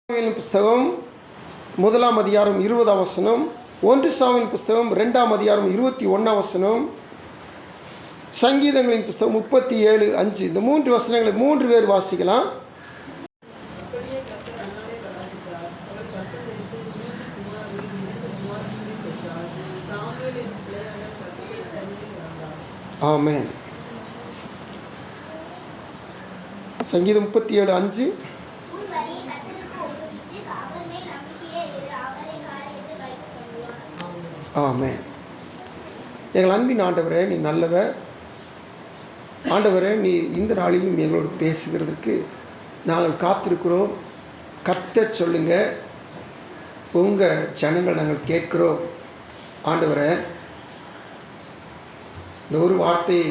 புஸ்தகம் 1 அதிகாரம் 20 வசனம், 1 சாமுவேல் புஸ்தகம் 2 அதிகாரம் 21 வசனம், சங்கீதங்களின் புஸ்தகம் 37:5. இந்த 3 வசனங்களை 3 பேர் வாசிக்கலாம். ஆமென். சங்கீதம் 37:5. ஆமென். எங்கள் அன்பின் ஆண்டவரே, நீ நல்லவர். ஆண்டவரே, நீ இந்த நாளிலும் எங்களோடு பேசுகிறதுக்கு நாங்கள் காத்திருக்கிறோம். கர்த்தர் சொல்லுங்க, உங்கள் ஜனங்கள் நாங்கள் கேட்குறோம். ஆண்டவரே, இந்த ஒரு வார்த்தை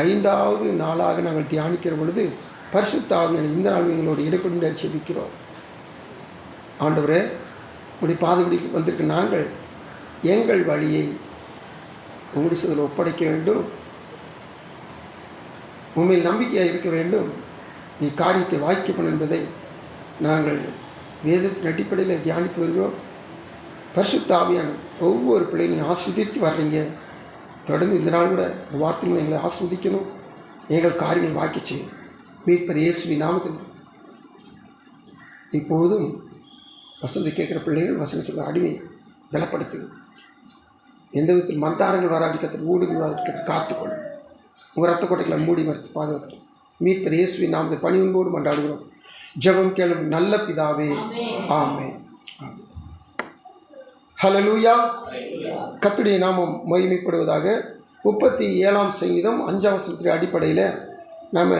5வது நாளாக நாங்கள் தியானிக்கிற பொழுது பரிசுத்த ஆவியானவர் இந்த நாள் எங்களோடு இடைப்பட செபிக்கிறோம். ஆண்டவரே, உங்களுடைய பாதபடிக்கு வந்திருக்க நாங்கள் எங்கள் வழியை உங்களுடைய சதில் ஒப்படைக்க வேண்டும். உண்மையில் நம்பிக்கையாக இருக்க வேண்டும். நீ காரியத்தை வாய்க்கப்படும் என்பதை நாங்கள் வேதத்தின் அடிப்படையில் தியானித்து வருகிறோம். பரிசுத்த ஆவியானவர் ஒவ்வொரு பிள்ளையும் நீ ஆஸ்வதித்து வர்றீங்க. தொடர்ந்து இந்த நாள் கூட இந்த வார்த்தைகளை எங்களை ஆஸ்வதிக்கணும். எங்கள் காரியங்கள் வாய்க்க செய்யும். மீட்பர் இயேசுவின் நாமத்தில் இப்போதும் வசனத்தை கேட்குற பிள்ளைகள் வசனம் சொல்ல அடிமை பலப்படுத்துது. எந்த விதத்தில் மந்தாரங்கள் வராடி கற்று ஊடுருவாதற்கு காத்துக்கொள்ளும். உங்கள் ரத்த கோட்டைகளை மூடி மறுத்து பாதுகாத்து மீட்பர் இயேசுவின் நாமத்தை பணிவன்போடு மன்றாடுகிறோம். ஜெபம் கேளும் நல்ல பிதாவே. ஆமென். ஹல்லேலூயா. கர்த்தருடைய நாமம் மகிமைப்படுவதாக. 37ஆம் சங்கீதம் 5ஆம் வசனத்தின் அடிப்படையில் நம்ம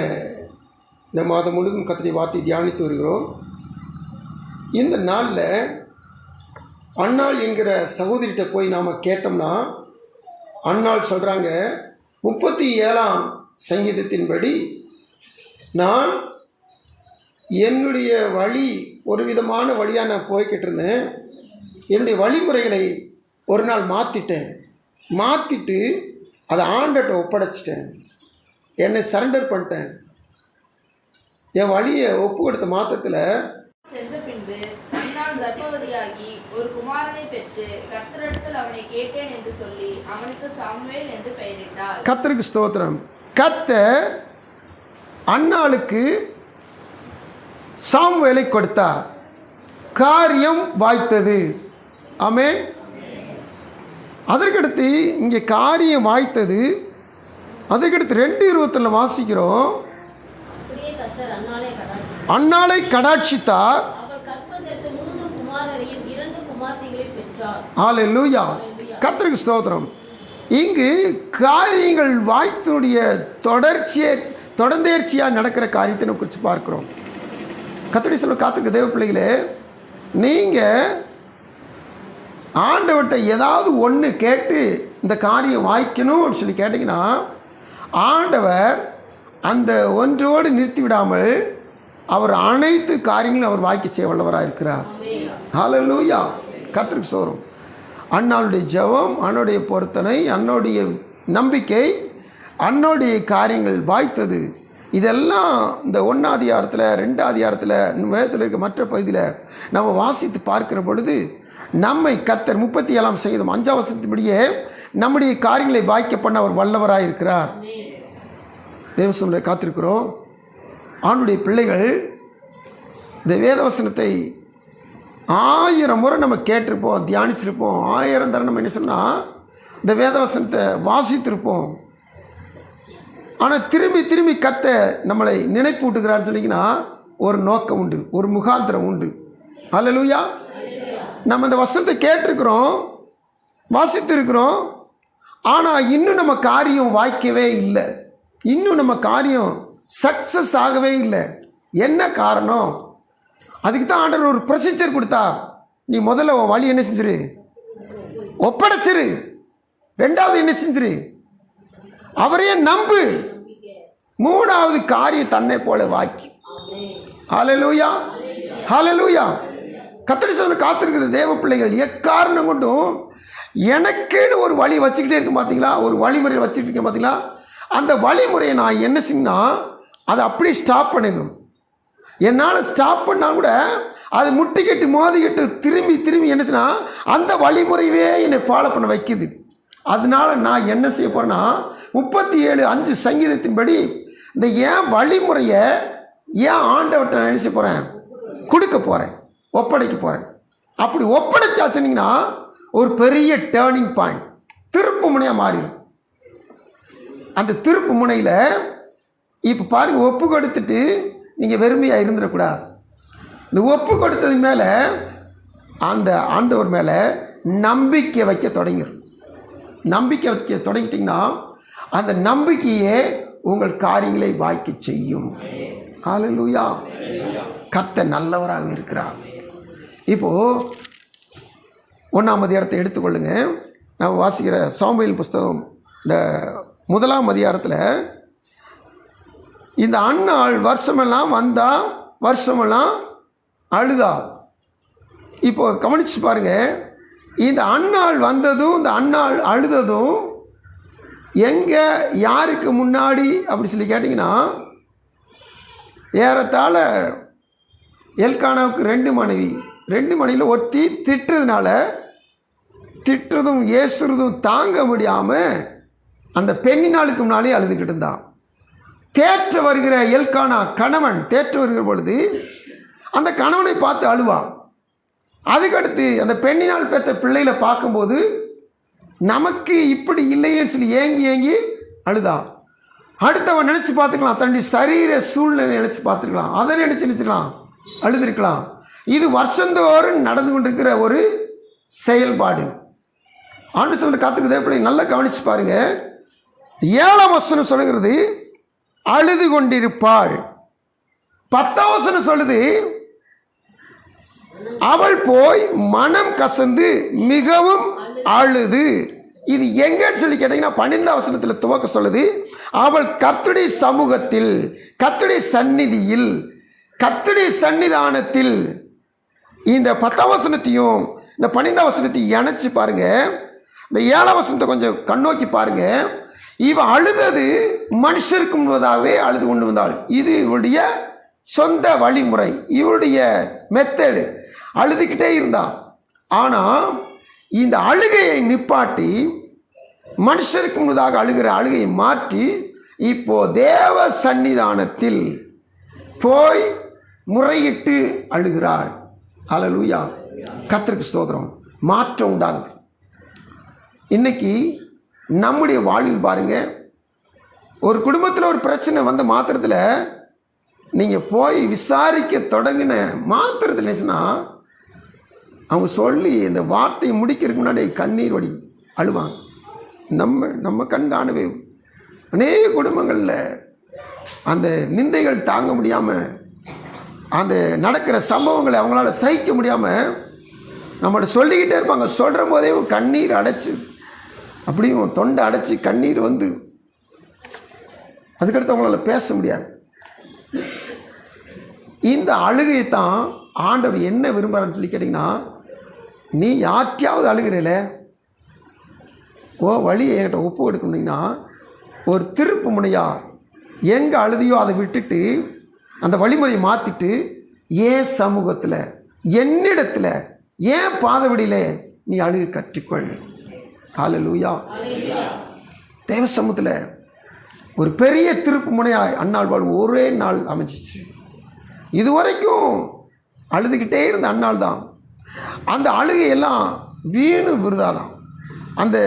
இந்த மாதம் முழுவதும் கர்த்தருடைய வார்த்தை தியானித்து வருகிறோம். இந்த நாளில் அன்னாள் என்கிற சகோதரிகிட்ட போய் நாம் கேட்டோம்னா, அன்னாள் சொல்கிறாங்க, 37ஆம் சங்கீதத்தின்படி நான் என்னுடைய வழி ஒரு விதமான வழியாக நான் போய்கிட்டு இருந்தேன். என்னுடைய வழிமுறைகளை ஒரு நாள் மாற்றிட்டு அதை ஆண்டட்ட ஒப்படைச்சிட்டேன். என்னை சரண்டர் பண்ணிட்டேன். என் வழியை ஒப்பு கொடுத்த மாத்திரத்தில் சென்ற பின்பு அன்னாள் கர்ப்பவதியாகி ஒரு குமாரனை பெற்று கர்த்தரிடத்தில் அவனை கேட்டேன் என்று சொல்லி அவனுக்கு சாமுவேல் என்று பெயரிட்டார். கர்த்தருக்கு ஸ்தோத்திரம். கர்த்தர் அன்னாளுக்கு சாமுவேலை கொடுத்தார். காரியம் வாய்த்தது. ஆமென். அதற்கடுத்து இங்கே காரியம் வாய்த்தது. அதற்கடுத்து 2:21 வாசிக்கிறோம். அன்னாளை கடாட்சித்தார். ஹல்லேலூயா. கர்த்தருக்கு ஸ்தோத்திரம். இங்கு காரியங்கள் வாய்த்தினுடைய தொடர்ந்தேர்ச்சியாக நடக்கிற காரியத்தை குறித்து பார்க்கிறோம். கர்த்தருடைய சொல்ல காத்திருக்க தேவ பிள்ளைகளே, நீங்கள் ஆண்டவர்கிட்ட ஏதாவது ஒன்று கேட்டு இந்த காரியம் வாய்க்கணும் அப்படின்னு சொல்லி கேட்டிங்கன்னா, ஆண்டவர் அந்த ஒன்றோடு நிறுத்தி விடாமல் அவர் அனைத்து காரியங்களும் அவர் வாய்க்க செய்ய வல்லவராக இருக்கிறார். ஹல்லேலூயா. கர்த்தருக்கு ஸ்தோத்திரம். அன்னாளுடைய ஜெபம், அன்னுடைய பொருத்தனை, அன்னுடைய நம்பிக்கை, அன்னுடைய காரியங்கள் வாய்த்தது. இதெல்லாம் இந்த 1 அதிகாரத்தில் 2 அதிகாரத்தில் வேதத்தில் இருக்க மற்ற பகுதியில் நம்ம வாசித்து பார்க்கிற பொழுது நம்மை கர்த்தர் 37ஆம் சங்கீதம் 5ஆம் வசனத்தின்படியே நம்முடைய காரியங்களை வாய்க்க பண்ண அவர் வல்லவராக இருக்கிறார். தேவசனத்தை காத்திருக்கிறோம். ஆண்டுடைய பிள்ளைகள் இந்த வேதவசனத்தை 1000 முறை நம்ம கேட்டிருப்போம், தியானிச்சிருப்போம். 1000 தடவை நம்ம என்ன சொன்னால் இந்த வேதவசனத்தை வாசித்திருப்போம். ஆனால் திரும்பி கர்த்தர் நம்மளை நினைப்பு விட்டுக்கிறான்னு சொன்னீங்கன்னா ஒரு நோக்கம் உண்டு, ஒரு முகாந்திரம் உண்டு. ஹல்லேலூயா. நம்ம இந்த வசனத்தை கேட்டிருக்கிறோம், வாசித்திருக்கிறோம். ஆனால் இன்னும் நம்ம காரியம் வாய்க்கவே இல்லை. இன்னும் நம்ம காரியம் சக்ஸஸ் ஆகவே இல்லை. என்ன காரணம்? அதுக்கு தான் ஆண்டவர் ஒரு ப்ரொசீஜர் கொடுத்தா. நீ முதல்ல உன் வழி என்ன செஞ்சிரு? ஒப்படைச்சிரு. 2வது என்ன செஞ்சிரு? அவரையே நம்பு. 3வது காரியம் தன்னை போல வாய்க்கு. ஹல்லேலூயா. ஹல்லேலூயா. கர்த்தருடைய சொல்ல காத்திருக்கிற தேவ பிள்ளைகள் எக்காரணம் கொண்டும் எனக்கேன்னு ஒரு வழி வச்சுக்கிட்டே இருக்க பார்த்தீங்களா, ஒரு வழிமுறையை வச்சுக்கிட்டு இருக்கேன் பார்த்தீங்களா, அந்த வழிமுறையை நான் என்ன செய்யணும்னா அதை அப்படியே ஸ்டாப் பண்ணிடணும். என்னால் ஸ்டாப் பண்ணால் கூட அது முட்டிக்கிட்டு மோதிக்கிட்டு திரும்பி திரும்பி என்னச்சுன்னா அந்த வழிமுறையே என்னை ஃபாலோ பண்ண வைக்குது. அதனால நான் என்ன செய்ய போகிறேன்னா 37:5 சங்கீதத்தின்படி இந்த ஏன் வழிமுறையை ஏன் ஆண்டவர்கிட்ட நான் என்ன செய்ய போகிறேன், கொடுக்க போகிறேன், ஒப்படைக்க போகிறேன். அப்படி ஒப்படைச்சாச்சுனிங்கன்னா ஒரு பெரிய டேர்னிங் பாயிண்ட், திருப்பு முனையாக மாறிடும். அந்த திருப்பு முனையில் இப்போ பாருங்கள், ஒப்பு கொடுத்துட்டு நீங்கள் வெறுமையாக இருந்துடக்கூடாது. இந்த ஒப்பு கொடுத்தது மேலே அந்த ஆண்டவர் மேலே நம்பிக்கை வைக்க தொடங்கிடும். நம்பிக்கை வைக்க தொடங்கிட்டிங்கன்னா அந்த நம்பிக்கையே உங்கள் காரியங்களை வாய்க்க செய்யும். ஹல்லேலூயா. கர்த்தர் நல்லவராக இருக்கிறார். இப்போது 1ஆம் அதிகாரத்தை எடுத்துக்கொள்ளுங்க. நான் வாசிக்கிற சாமுவேல் புஸ்தகம் இந்த 1ஆம் அதிகாரத்தில் இந்த அன்னாள் வருஷமெல்லாம் வந்தா, வருஷமெல்லாம் அழுதா. இப்போ கவனிச்சு பாருங்க, இந்த அன்னாள் வந்ததும் இந்த அன்னாள் அழுததும் எங்கே யாருக்கு முன்னாடி அப்படி சொல்லி கேட்டிங்கன்னா, ஏறத்தாழ எல்கானாவுக்கு 2 மனைவி, 2 மனைவியில் ஒருத்தி திட்டுறதும் ஏசுறதும் தாங்க முடியாமல் அந்த பெண்ணினாளுக்கு முன்னாலே அழுதுகிட்டு இருந்தான். தேற்ற வருகிற எல்கானா கணவன் தேற்ற வருகிற பொழுது அந்த கணவனை பார்த்து அழுவான். அதுக்கடுத்து அந்த பெண்ணினால் பெற்ற பிள்ளைகளை பார்க்கும்போது நமக்கு இப்படி இல்லையேன்னு சொல்லி ஏங்கி ஏங்கி அழுதான். அடுத்தவன் நினச்சி பார்த்துக்கலாம், தன்னுடைய சரீர சூழ்நிலை நினச்சி பார்த்துருக்கலாம், அதை நினச்சிக்கலாம், அழுதுருக்கலாம். இது வருஷந்தோறும் நடந்து கொண்டிருக்கிற ஒரு செயல்பாடு. ஆண்டு சொல்கிற காத்துக்கு பிள்ளை நல்லா கவனித்து பாருங்க. 7ஆம் வசனம் சொல்லுகிறது அழுது கொண்டிருப்பாள். 10ஆம் வசனம் சொல்லுது அவள் போய் மனம் கசந்து மிகவும் அழுது. இது எங்கன்னு சொல்லி கேட்டீங்கன்னா 12ஆம் வசனத்தில் துவக்க சொல்லுது அவள் கர்த்தருடைய சமூகத்தில், கர்த்தருடைய சந்நிதியில், கர்த்தருடைய சன்னிதானத்தில். இந்த 10ஆம் வசனத்தையும் இந்த 12ஆம் வசனத்தையும் இணைச்சி பாருங்க. இந்த 7ஆம் வசனத்தை கொஞ்சம் கண்ணோக்கி பாருங்க. இவ அழுதது மனுஷருக்கு முன்பதாகவே அழுது கொண்டு வந்தாள். இது இவளுடைய சொந்த வழிமுறை, இவளுடைய மெத்தடு. அழுதுகிட்டே இருந்தாள். ஆனால் இந்த அழுகையை நிப்பாட்டி மனுஷருக்கு முன்பதாக அழுகிற அழுகையை மாற்றி இப்போ தேவ சன்னிதானத்தில் போய் முறையிட்டு அழுகிறாள். ஹல்லேலூயா. கர்த்தருக்கு ஸ்தோத்திரம். மாற்றம் உண்டாகுது. இன்னைக்கு நம்முடைய வாழ்வில் பாருங்கள், ஒரு குடும்பத்தில் ஒரு பிரச்சனை வந்த மாத்திரத்தில் நீங்கள் போய் விசாரிக்க தொடங்கின மாத்திரத்தில் நினைச்சுன்னா அவங்க சொல்லி இந்த வார்த்தையை முடிக்கிறதுக்கு முன்னாடி கண்ணீர் வடி அழுவாங்க. நம்ம கண் காணவே அநேக குடும்பங்களில் அந்த நிந்தைகள் தாங்க முடியாமல், அந்த நடக்கிற சம்பவங்களை அவங்களால சகிக்க முடியாமல் நம்மகிட்ட சொல்லிக்கிட்டே இருப்பாங்க. சொல்கிற போதே கண்ணீர் அடைச்சி அப்படியும் தொண்டை அடைச்சி கண்ணீர் வந்து அதுக்கடுத்து அவங்களால பேச முடியாது. இந்த அழுகையை தான் ஆண்டவர் என்ன விரும்புகிறான்னு சொல்லி கேட்டிங்கன்னா, நீ யார்ட்டையாவது அழுகிறல வழியை என்கிட்ட ஒப்பு கொடுக்கணும்னா ஒரு திருப்பு முனையா எங்கே அழுதியோ அதை விட்டுட்டு அந்த வழிமுறையை மாற்றிட்டு ஏன் சமூகத்தில், என்னிடத்தில், ஏன் பாதவடியில் நீ அழுகை கற்றுக்கொள். ஹல்லேலூயா. தேவ சமூகத்தில் ஒரு பெரிய திருப்பு முனையாய் அன்னாள் வாழ்வு ஒரே நாள் அமைஞ்சிச்சு. இதுவரைக்கும் அழுதுகிட்டே இருந்த அன்னாள் தான். அந்த அழுகையெல்லாம் வீணு விருதாதான். அந்த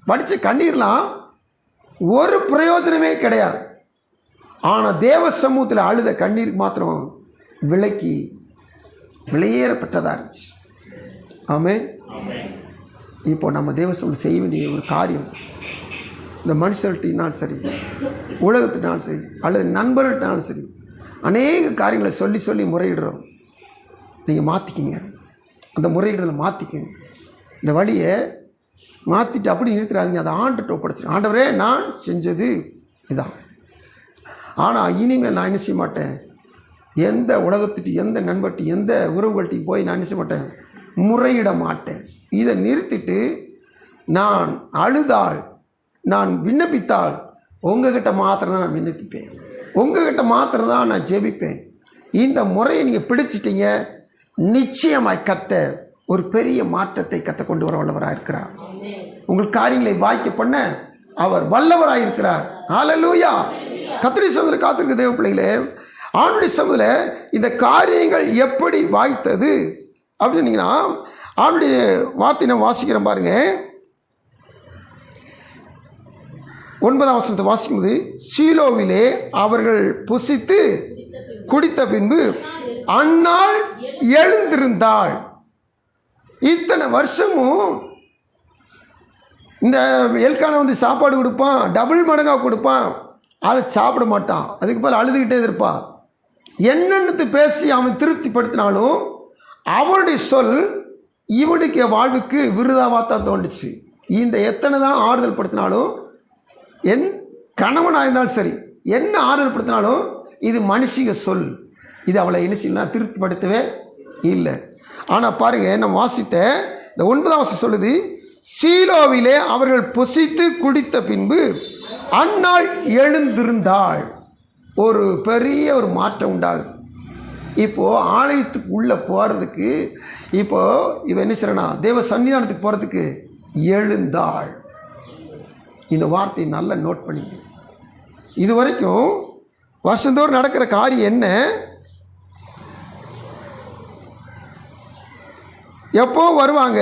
வடித்த கண்ணீர்லாம் ஒரு பிரயோஜனமே கிடையாது. ஆனால் தேவ சமூகத்தில் அழுத கண்ணீருக்கு மாத்திரம் விலைக்கு விலையேறப்பட்டதாக இருந்துச்சு. ஆமென். இப்போ நம்ம தேவ சமூகத்தில் செய்ய வேண்டிய ஒரு காரியம், இந்த மனுஷர்கிட்டனாலும் சரி, உலகத்தினாலும் சரி, அல்லது நண்பர்கள்ட்டாலும் சரி, அநேக காரியங்களை சொல்லி சொல்லி முறையிடுறோம். நீங்கள் மாற்றிக்கிங்க, அந்த முறையிடுதலை மாற்றிக்கிங்க. இந்த வழியை மாற்றிட்டு அப்படி நிறுத்துறாதீங்க. அதை ஆண்டுகிட்ட ஒப்படைச்சிடும். ஆண்டவரே, நான் செஞ்சது இதான், ஆனால் இனிமேல் நான் என்ன செய்ய மாட்டேன், எந்த உலகத்துட்டு, எந்த நண்பர்ட்டி, எந்த உறவுகள்ட்டையும் போய் நான் என்ன செய்ய மாட்டேன், முறையிட மாட்டேன். இதை நிறுத்திட்டு நான் அழுதால், நான் விண்ணப்பித்தால் உங்ககிட்ட மாத்திரம் தான் நான் விண்ணப்பிப்பேன், உங்ககிட்ட மாத்திரம் தான் நான் ஜெபிப்பேன். இந்த முறையை நீங்கள் பிடிச்சிட்டிங்க, நிச்சயமாய் கர்த்தர் ஒரு பெரிய மாற்றத்தை கொண்டு வர வல்லவராக இருக்கிறார். உங்கள் காரியங்களை வாய்க்க பண்ண அவர் வல்லவராக இருக்கிறார். ஹல்லேலூயா. கர்த்தருடைய சமூகத்தில் காத்திருக்க தேவ பிள்ளைகளே, ஆண்டுடைய சமூகத்தில் இந்த காரியங்கள் எப்படி வாய்த்தது அப்படின்னீங்கன்னா, ஆண்டுடைய வார்த்தை நம்ம வாசிக்கிறோம் பாருங்க. 9ஆம் வசனத்தை வாசிக்கும்போது, சீலோவிலே அவர்கள் புசித்து குடித்த பின்பு அன்னாள் எழுந்திருந்தாள். இத்தனை வருஷமும் இந்த எல்கான வந்து சாப்பாடு கொடுப்பான், டபுள் மடங்காக கொடுப்பான், அதை சாப்பிட மாட்டான். அதுக்கு பதில் அழுதுகிட்டே இருப்பான். என்னென்னு பேசி அவன் திருப்திப்படுத்தினாலும் அவனுடைய சொல் இவனுக்கு வாழ்வுக்கு விருதாவாத்தான் தோண்டுச்சு. இந்த எத்தனை தான் ஆறுதல் படுத்தினாலும், என் கணவனாக இருந்தாலும் சரி, என்ன ஆறுதல் படுத்தினாலும் இது மனுஷிக சொல், இது அவளை என்ன செய்யலாம், திருப்திப்படுத்தவே இல்லை. ஆனால் பாருங்கள், நம்ம வாசித்த இந்த 9ஆம் வசனம் சொல்லுது, சீலோவிலே அவர்கள் புசித்து குடித்த பின்பு அன்னாள் எழுந்திருந்தாள். ஒரு பெரிய ஒரு மாற்றம் உண்டாகுது. இப்போது ஆலயத்துக்கு உள்ளே போகிறதுக்கு, இப்போது இவன் என்ன செய்யறனா, தேவ சன்னிதானத்துக்கு போகிறதுக்கு எழுந்தாள். இந்த வார்த்தையை நல்லா நோட் பண்ணிங்க. இது வரைக்கும் வருஷந்தோறும் நடக்கிற காரியம் என்ன, எப்போ வருவாங்க,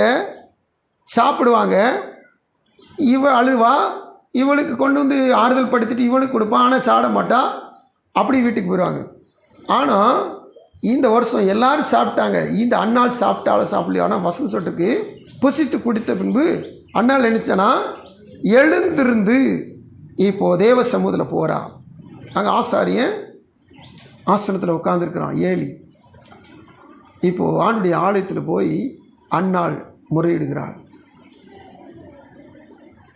சாப்பிடுவாங்க, இவ அழுவா, இவளுக்கு கொண்டு வந்து ஆறுதல் படுத்திட்டு இவனுக்கு கொடுப்பான், ஆனால் சாப்பிட மாட்டான், அப்படி வீட்டுக்கு போயிடுவாங்க. ஆனால் இந்த வருஷம் எல்லாரும் சாப்பிட்டாங்க, இந்த அன்னாள் சாப்பிட்டாலும் சாப்பிடலையோ, ஆனால் வசனம் சொல்லிருக்கு, புசித்து குடித்த பின்பு அன்னாள் நினைச்சனா எழுந்திருந்து இப்போது தேவ சமூகத்தில் போகிறான். அங்கே ஆசாரியன் ஆசனத்தில் உட்காந்துருக்கிறான், ஏலி. இப்போது ஆண்டுடைய ஆலயத்தில் போய் அன்னாள் முறையிடுகிறாள்.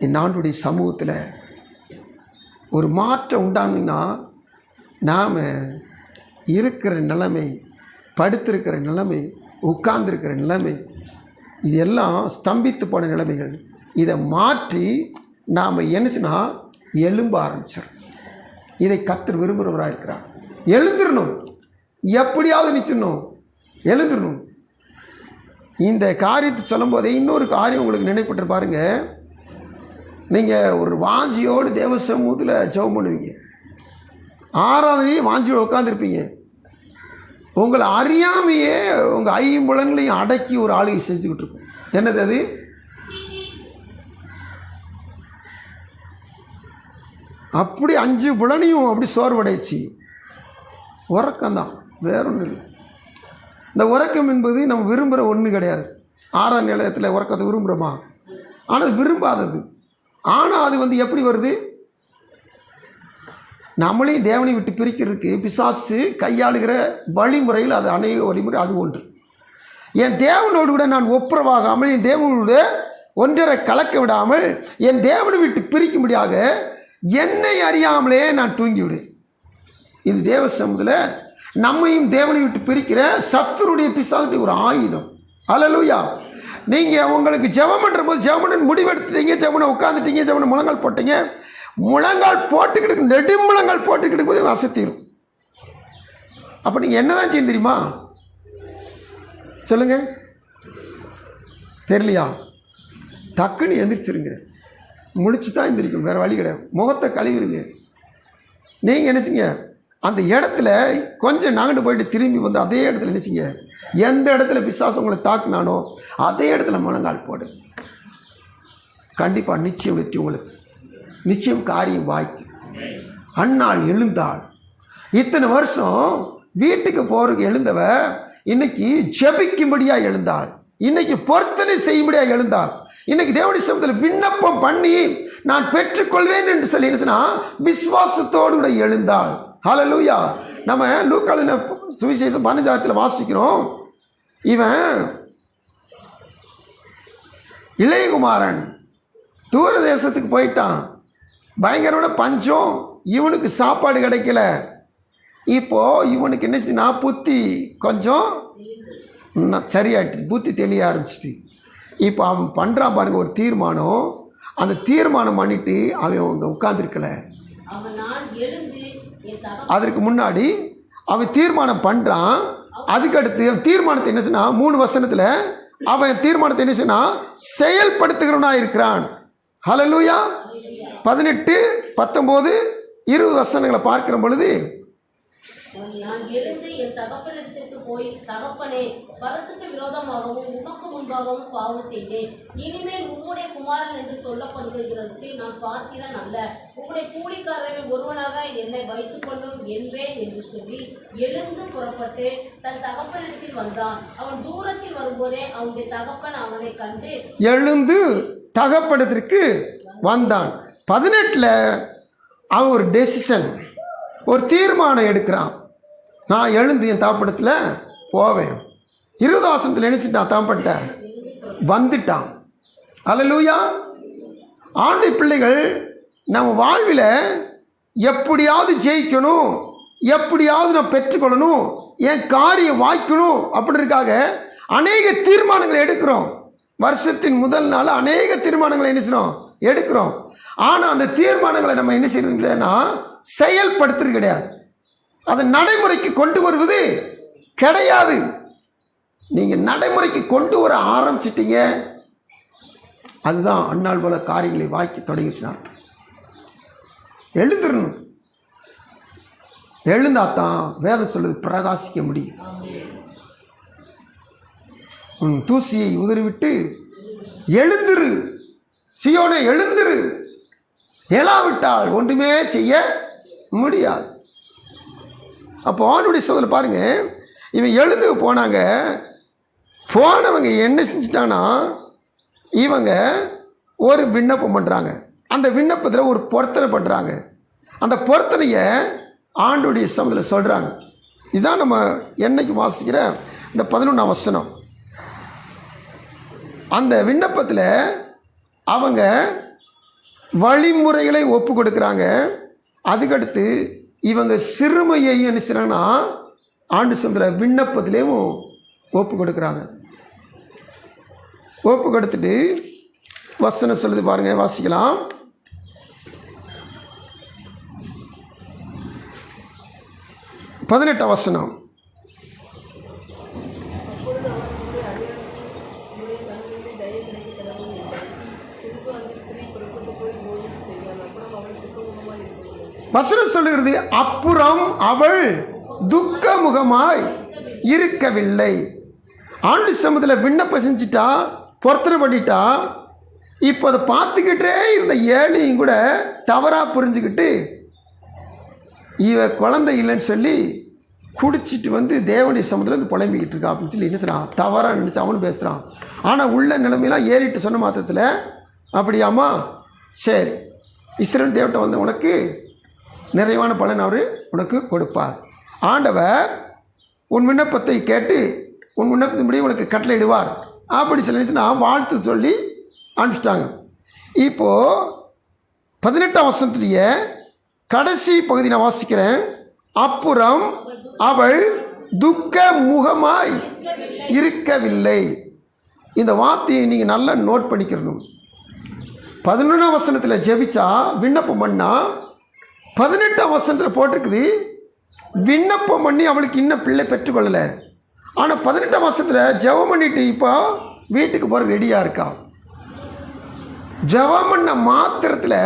என் ஆண்டுடைய சமூகத்தில் ஒரு மாற்றம் உண்டானுன்னா, நாம் இருக்கிற நிலைமை, படுத்திருக்கிற நிலைமை, உட்கார்ந்துருக்கிற நிலைமை, இது எல்லாம் ஸ்தம்பித்து போன நிலைமைகள். இதை மாற்றி நாம் என்ன செய்யணும், எழும்ப ஆரம்பிச்சிடும். இதை கர்த்தர் விரும்புகிறவராக இருக்கிறார். எழுந்துடணும், எப்படியாவது நிச்சயணும், எழுந்துடணும். இந்த காரியத்தை சொல்லும் போதே இன்னொரு காரியம் உங்களுக்கு நினைப்பட்டு பாருங்க. நீங்கள் ஒரு வாஞ்சியோடு தேவ சமூகத்தில் ஜெபம் பண்ணுவீங்க, ஆராதனையே வாஞ்சியோடு உட்காந்துருப்பீங்க. உங்களை அறியாமையே உங்கள் ஐம்புலன்களையும் அடக்கி ஒரு ஆளுகை செஞ்சுக்கிட்டு இருக்கும். என்னது அது? அப்படி 5 புலனையும் அப்படி சோர்வடைச்சு உறக்கம்தான், வேற ஒன்றும் இல்லை. இந்த உறக்கம் என்பது நம்ம விரும்புகிற ஒன்று கிடையாது. 6ஆம் நிலையத்தில் உறக்கத்தை விரும்புகிறோமா? ஆனால் அது விரும்பாதது. ஆனால் அது வந்து எப்படி வருது, நம்மளையும் தேவனை விட்டு பிரிக்கிறதுக்கு பிசாசு கையாளுகிற வழிமுறையில் அது அநேக வழிமுறை, அது ஒன்று. என் தேவனோடு கூட நான் ஒப்புரவாகாமல், என் தேவனோடு ஒன்றரை கலக்க விடாமல், என் தேவனை விட்டு பிரிக்கும்படியாக என்னை அறியாமலே நான் தூங்கிவிடுவேன். இது தேவ சமூகத்தில் நம்மையும் தேவனை விட்டு பிரிக்கிற சத்துருடைய பிசாசுடைய ஒரு ஆயுதம். அல்லேலூயா. நீங்கள் உங்களுக்கு ஜெபம் பண்ணுற போது ஜெபம் முடிவெடுத்துட்டீங்க, ஜெபனை உட்காந்துட்டீங்க, ஜெபனை முழங்கால் போட்டீங்க, முழங்கால் போட்டுக்கிட்டு நெடுமுழங்கால் போட்டுக்கிட்டு போது அசத்திடும். அப்போ நீங்கள் என்ன தான் செய்ய தெரியுமா? சொல்லுங்கள், தெரியலையா? டக்குன்னு எந்திரிச்சிருங்க, முடிச்சு தான் எந்திரிக்கணும், வேறு வழி கிடையாது. முகத்தை கழுவிடுங்க. நீங்கள் என்ன செய்யுங்க, அந்த இடத்துல கொஞ்சம் நகண்டு போயிட்டு திரும்பி வந்து அதே இடத்துல என்ன செய்யுங்க, எந்த இடத்துல பிசாசு உங்களை தாக்குனானோ அதே இடத்துல முழங்கால் போடு. கண்டிப்பாக நிச்சயம் வெற்றி உங்களுக்கு, நிச்சயம் காரியம் வாய்க்கும். அன்னாள் எழுந்தாள். இத்தனை வருஷம் வீட்டுக்கு போகிறதுக்கு எழுந்தவ இன்னைக்கு ஜெபிக்கும்படியாக எழுந்தாள், இன்னைக்கு பொருத்தனை செய்யும்படியாக எழுந்தாள், இன்னைக்கு தேவனுடைய சமூகத்தில் விண்ணப்பம் பண்ணி நான் பெற்றுக்கொள்வேன் என்று சொல்லி என்ன சொன்னா விசுவாசத்தோடு கூட எழுந்தாள். ஹல்லேலூயா. நம்ம லூக்காவின் சுவிசேஷம் 15 வாசிக்கிறோம். இவன் இளையகுமாரன் தூர தேசத்துக்கு போயிட்டான், பயங்கரமான பஞ்சம், இவனுக்கு சாப்பாடு கிடைக்கல. இப்போ இவனுக்கு என்ன செய்யனா, புத்தி கொஞ்சம் சரியாயிடுச்சு, புத்தி தெளிய ஆரம்பிச்சிட்டு. இப்போ அவன் பண்ணுறான் பாருங்க ஒரு தீர்மானம். அந்த தீர்மானம் பண்ணிட்டு அவன் அங்கே உட்கார்ந்துருக்கல. அதற்கு முன்னாடி அவன் தீர்மானம் பண்ணுறான், அதுக்கடுத்து தீர்மானத்தை என்ன சொன்னா 3 வசனத்தில் அவன் தீர்மானத்தை என்ன சொன்னா செயல்படுத்துகிறவனா இருக்கிறான். ஹல்லேலூயா. 18, 19, 20 வசனங்களை பார்க்கிற பொழுது, நான் எழுந்து என் தகப்பனிடத்திற்கு போய், தகப்பனே, பரத்துக்கு விரோதமாகவும் உமக்கு முன்பாகவும் பாவம் செய்தேன். இனிமேல் உம்முடைய குமாரன் என்று சொல்லப்படுகிறதற்கு நான் பாத்திரன் அல்ல. உம்முடைய கூலிக்காரரில் ஒருவனாக என்னை வைத்துக் கொள்ளும் என்பேன் என்று சொல்லி எழுந்து புறப்பட்டு தன் தகப்பனிடத்தில் வந்தான். அவன் தூரத்தில் வரும்போதே அவனுடைய தகப்பன் அவனை கண்டு எழுந்து தகப்படத்திற்கு வந்தான். 18 அவன் ஒரு டெசிஷன், ஒரு தீர்மானம் எடுக்கிறான். நான் எழுந்து என் தாப்படத்தில் போவேன். 20 வசனத்தில் நினைச்சிட்டான், தாப்பட்ட வந்துட்டான். ஹல்லேலூயா. ஆண்டு பிள்ளைகள் நம்ம வாழ்வில் எப்படியாவது ஜெயிக்கணும், எப்படியாவது நான் பெற்றுக்கொள்ளணும், என் காரியம் வாய்க்கணும் அப்படின்றதுக்காக அநேக தீர்மானங்களை எடுக்கிறோம். வருஷத்தின் முதல் நாள் அநேக தீர்மானங்களை என்ன செய்யணும், எடுக்கிறோம். ஆனால் அந்த தீர்மானங்களை நம்ம என்ன செய்யறதுன்னா செயல்படுத்துறது கிடையாது, அதை நடைமுறைக்கு கொண்டு வருவது கிடையாது. நீங்கள் நடைமுறைக்கு கொண்டு வர ஆரம்பிச்சிட்டீங்க, அதுதான் அந்நாள் போல காரியங்களை வாய்க்க தொடங்கிச்சுன்னு அர்த்தம். எழுந்துடணும். எழுந்தாத்தான் வேதம் சொல்லுது பிரகாசிக்க முடியும். தூசியை உதறிவிட்டு எழுந்திரு, சியோனே எழுந்திரு, எழாவிட்டால் ஒன்றுமே செய்ய முடியாது. அப்போ ஆண்டுடைய சோதனை பாருங்க, இவன் எழுந்து போனாங்க. போனவங்க என்ன செஞ்சிட்டாங்கன்னா, இவங்க ஒரு விண்ணப்பம் பண்ணுறாங்க. அந்த விண்ணப்பத்தில் ஒரு பொருத்தனை பண்ணுறாங்க. அந்த பொருத்தனையை ஆண்டுடைய சமூகத்தில் சொல்கிறாங்க. இதுதான் நம்ம என்னைக்கு வாசிக்கிற இந்த 11ஆம் வசனம். அந்த விண்ணப்பத்தில் அவங்க வழிமுறைகளை ஒப்பு கொடுக்குறாங்க. அதுக்கடுத்து இவங்க சிறுமையை என்ன செய்கிறாங்கன்னா ஆண்டு சமூகத்தில் விண்ணப்பத்திலேயும் ஒப்பு கொடுக்குறாங்க. ஒப்பு கொடுத்துட்டு வசனம் சொல்லுது பாருங்க, வாசிக்கலாம். பதினெட்டாம் வசனம். வசனம் சொல்லுகிறது, அப்புறம் அவள் துக்க முகமாய் இருக்கவில்லை. ஆண்டு சமூகத்தில் விண்ணப்பம் செஞ்சிட்டா, பொருத்தனை பண்ணிட்டா. இப்போ அதை பார்த்துக்கிட்டே இருந்த ஏழையும் கூட தவறாக புரிஞ்சுக்கிட்டு இவ குழந்தை இல்லைன்னு சொல்லி குடிச்சிட்டு வந்து தேவனுடைய சமூகத்தில் வந்து புலம்பிக்கிட்டு இருக்கா அப்படின்னு சொல்லி என்ன செய்றான், தவறாக நினச்சி அவனு பேசுகிறான். ஆனால் உள்ள நிலைமையெல்லாம் ஏறிட்டு சொன்ன மாத்திரத்தில், அப்படியாம்மா சரி, இஸ்ரவேல் தேவட்ட வந்து உனக்கு நிறைவான பலன் அவர் உனக்கு கொடுப்பார். ஆண்டவர் உன் விண்ணப்பத்தை கேட்டு உன் விண்ணப்பத்தின்படி உனக்கு கட்டளையிடுவார் அப்படி சொல்லி நான் வாழ்த்து சொல்லி அனுப்பிச்சிட்டாங்க. இப்போது 18ஆம் வசனத்துடைய கடைசி பகுதி நான் வாசிக்கிறேன். அப்புறம் அவள் துக்க முகமாய் இருக்கவில்லை. இந்த வார்த்தையை நீங்கள் நல்லா நோட் பண்ணிக்கிறணும். 11ஆம் வசனத்தில் ஜெபிச்சா, விண்ணப்பம் பண்ணால் 18ஆம் வசனத்தில் போட்டிருக்குது விண்ணப்பம் பண்ணி அவளுக்கு இன்னும் பிள்ளை பெற்றுக்கொள்ளலை. ஆனால் 18ஆம் வசனத்தில் ஜெபம் பண்ணிட்டு இப்போ வீட்டுக்கு போகிற ரெடியாக இருக்கா. ஜெபம் பண்ண மாத்திரத்தில்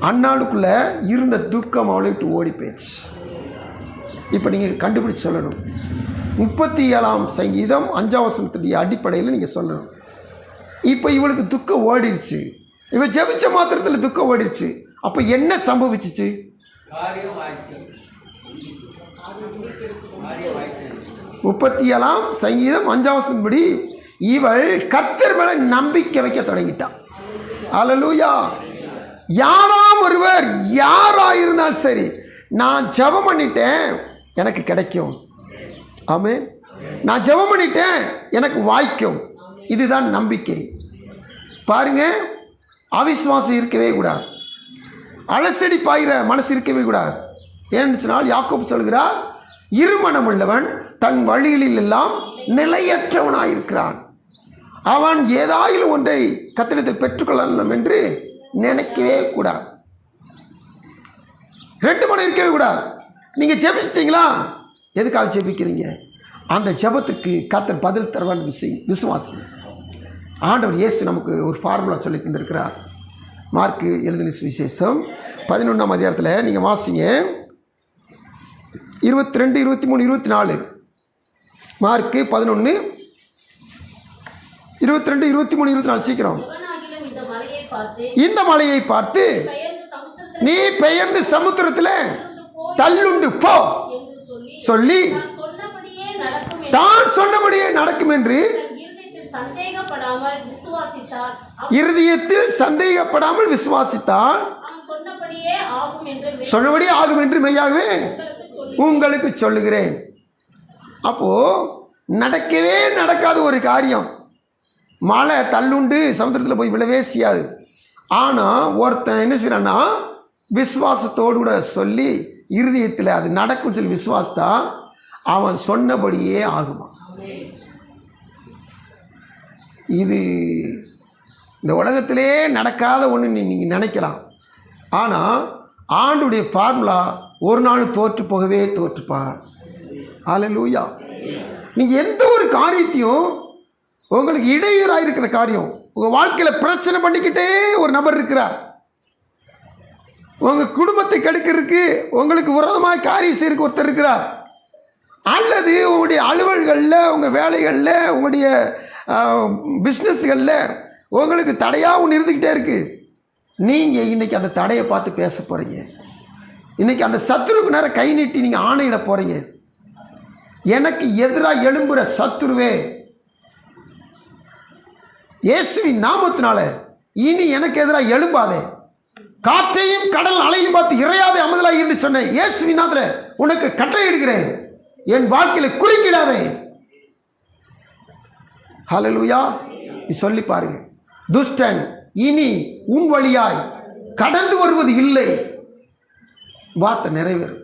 அந்நாளுக்குள்ளே இருந்த துக்கம் அவளை விட்டு ஓடி போயிடுச்சு. இப்போ நீங்கள் கண்டுபிடிச்சு சொல்லணும். 37ஆம் சங்கீதம் 5ஆம் வசனத்துடைய அடிப்படையில் நீங்கள் சொல்லணும். இப்போ இவளுக்கு துக்கம் ஓடிடுச்சு. இவ ஜெபிச்ச மாத்திரத்தில் துக்கம் ஓடிடுச்சு. அப்போ என்ன சம்பவிச்சிச்சு? 37ஆம் சங்கீதம் 5ஆம் வசனத்தின்படி இவள் கர்த்தர் மேலே நம்பிக்கை வைக்க தொடங்கிட்டான். அல்லேலூயா. யாராம் ஒருவர் யாராயிருந்தாலும் சரி, நான் ஜெபம் பண்ணிட்டேன் எனக்கு கிடைக்கும். ஆமென். நான் ஜெபம் பண்ணிட்டேன் எனக்கு வாய்க்கும். இதுதான் நம்பிக்கை. பாருங்க, அவிசுவாசம் இருக்கவே கூடாது. அலசடி பாயிற மனசு இருக்கவே கூடாது. ஏன்னு சொன்னால் யாக்கோபு சொல்கிறார், இருமனம் உள்ளவன் தன் வழிகளில் எல்லாம் நிலையற்றவனாயிருக்கிறான். அவன் ஏதாயிலும் ஒன்றை கர்த்தரிடத்தில் பெற்றுக்கொள்ளலாம் என்று நினைக்கவே கூடாது. 2 மனம் இருக்கவே கூடாது. நீங்கள் ஜெபிச்சிட்டீங்களா? எதுக்காக ஜெபிக்கிறீங்க? அந்த ஜெபத்துக்கு கர்த்தர் பதில் தருவான்னு விசுவாசி. ஆண்டவர் இயேசு நமக்கு ஒரு ஃபார்முலா சொல்லி தந்திருக்கிறார். மார்க்கு எழுதின சுவிசேஷம் 11ஆம் அதிகாரத்தில் நீங்கள் வாசிங்க, 22, 23, 24. மார்க்கு 11, 22, 23, 24 சீக்கிரம். எவனாகிலும் இந்த மலையை பார்த்து இந்த மலையை பார்த்து பெயர்ந்து சமுத்திரத்தில் நீ பெயர்ந்து சமுத்திரத்தில் தள்ளுண்டு போ என்று சொல்லி சொல்லி தான் சொன்னபடியே தான் சொன்னபடியே நடக்கும் நடக்கும் என்று இருதயத்தில் சந்தேகப்படாமல் விசுவாசித்தார். இருதயத்தில் சந்தேகப்படாமல் விசுவாசித்தால் அவன் சொன்னபடியே ஆகும் என்று சொன்னபடி ஆகும் என்று மெய்யாகவே உங்களுக்கு சொல்லுகிறேன். அப்போ நடக்கவே நடக்காத ஒரு காரியம், மழை தள்ளுண்டு சமுத்திரத்தில் போய் விழவே செய்யாது. ஆனால் ஒருத்தன் என்ன செய்யறான்னா விசுவாசத்தோடு கூட சொல்லி இருதயத்தில் அது நடக்கும்னு சொல்லி விசுவாசத்தா அவன் சொன்னபடியே ஆகுமா. இது இந்த உலகத்திலே நடக்காத ஒன்று நீங்கள் நினைக்கலாம். ஆனால் ஆண்டுடைய ஃபார்முலா ஒரு நாள் தோற்று போகவே தோற்றுப்பார். ஹல்லேலூயா. நீங்கள் எந்த ஒரு காரியத்தையும் உங்களுக்கு இடையூறாக இருக்கிற காரியம், உங்கள் வாழ்க்கையில் பிரச்சனை பண்ணிக்கிட்டே ஒரு நபர் இருக்கிறார், உங்கள் குடும்பத்தை கெடுக்கிறதுக்கு உங்களுக்கு விரோதமாக காரியம் செய்யறதுக்கு ஒருத்தர் இருக்கிறார், அல்லது உங்களுடைய அலுவல்களில் உங்கள் வேலைகளில் உங்களுடைய பிஸ்னஸ்களில் உங்களுக்கு தடையாக ஒன்று இருந்துக்கிட்டே இருக்குது. நீங்கள் இன்றைக்கி அந்த தடையை பார்த்து பேச போகிறீங்க. இன்றைக்கி அந்த சத்துருக்கு நேரம் கை நீட்டி நீங்கள் ஆணையிட போகிறீங்க, எனக்கு எதிராக எழும்புகிற சத்துருவே இயேசுவின் நாமத்தினால இனி எனக்கு எதிராக எழும்பாதே, காற்றையும் கடல் அலையும் பார்த்து இறையாதே அமதலாய் என்று சொன்னேன். இயேசுவின் நாமத்தில் உனக்கு கட்டளை இடுகிறேன், என் வாழ்க்கையில் குறுக்கிடாதே. ஹல்லேலூயா. நீ சொல்லி பாருங்க, துஷ்டன் இனி உன் வழியாய் கடந்து வருவது இல்லை. வார்த்தை நிறைவேறும்,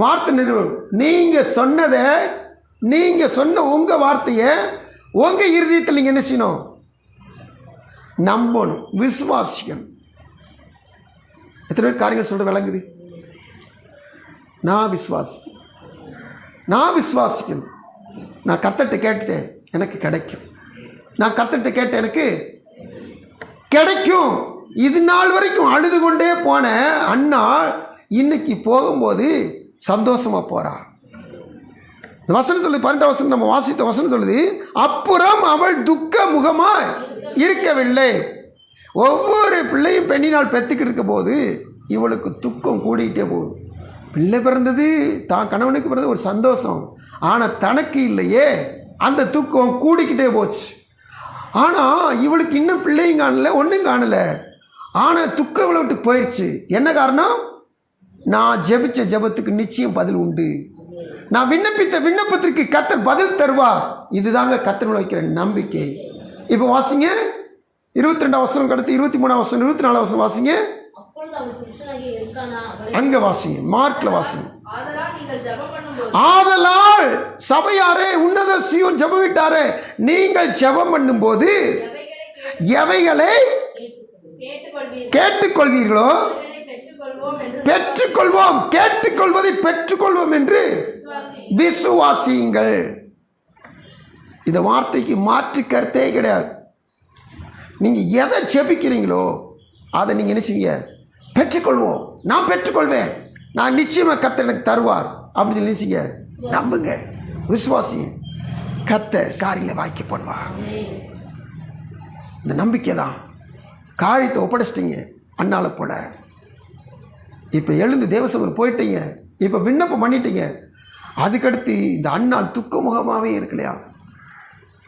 வார்த்தை நிறைவேறும். நீங்கள் சொன்னதை, நீங்கள் சொன்ன உங்கள் வார்த்தையை உங்கள் இருதயத்தில் நீங்கள் என்ன செய்யணும்? நம்பணும், விசுவாசிக்கணும். எத்தனை பேர் காரியங்கள் சொல்கிற விளங்குது? நான் விசுவாசிக்கணும். நான் கர்த்தர்கிட்ட கேட்டுட்டேன், எனக்கு கிடைக்கும். நான் கர்த்தர்கிட்ட கேட்டேன், எனக்கு கிடைக்கும். இது நாள் வரைக்கும் அழுது கொண்டே போன அண்ணா இன்னைக்கு போகும்போது சந்தோஷமா போறா. இந்த வசனம் சொல்லி 12 வசனம் நம்ம வாசித்த வசனம் சொல்லுது, அப்புறம் அவள் துக்க முகமாய் இருக்கவில்லை. ஒவ்வொரு பிள்ளையும் பெண்ணினால் பெற்றுக்கிட்டு இருக்க போது இவளுக்கு துக்கம் கூடிக்கிட்டே போகுது. பிள்ளை பிறந்தது, தான் கணவனுக்கு பிறந்தது ஒரு சந்தோஷம், ஆனால் தனக்கு இல்லையே, அந்த துக்கம் கூடிக்கிட்டே போச்சு. ஆனால் இவளுக்கு இன்னும் பிள்ளையும் காணலை, ஒன்றும் காணலை, ஆனால் துக்கம் இவளை விட்டு போயிடுச்சு. என்ன காரணம்? நான் ஜெபிச்ச ஜெபத்துக்கு நிச்சயம் பதில் உண்டு, நான் விண்ணப்பித்த விண்ணப்பத்திற்கு கர்த்தர் பதில் தருவார். இதுதாங்க கர்த்தர் வைக்கிற நம்பிக்கை. இப்போ வாசிங்க 22ஆம் வசனம் அடுத்து 23ஆம் வசனம் 24ஆம் வசனம் வாசிங்க. அங்க வாசிங்க, மார்க்ல வாசிங்க. ஆதலால் சபையாரே, உன்னத சீயோன் ஜெபம் விட்டாரே, நீங்கள் ஜெபம் பண்ணும்போது எவைகளை கேட்டுக்கொள்வீர்களோ பெற்றுக்கொள்வோம், கேட்டுக்கொள்வதை பெற்றுக்கொள்வோம் என்று விசுவாசியுங்கள். இந்த வார்த்தைக்கு மாற்று கருத்தே கிடையாது. நீங்க எதை ஜெபிக்கிறீங்களோ அதை நீங்க என்ன செய்வீங்க? பெற்றுக்கொள்வோம், நான் பெற்றுக்கொள்வேன், நான் நிச்சயமா கர்த்தர் எனக்கு தருவார் அப்படின்னு சொல்லி நினைச்சீங்க. நம்புங்க, விசுவாசிங்க, கர்த்தர் காரியங்களை வாய்க்க பண்ணுவார். இந்த நம்பிக்கை தான். காரியத்தை ஒப்படைச்சிட்டீங்க அண்ணால போல, இப்போ எழுந்து தேவசபையில் போயிட்டீங்க, இப்போ விண்ணப்பம் பண்ணிட்டீங்க. அதுக்கடுத்து இந்த அண்ணாள் துக்கமுகமாகவே இருக்கலையா,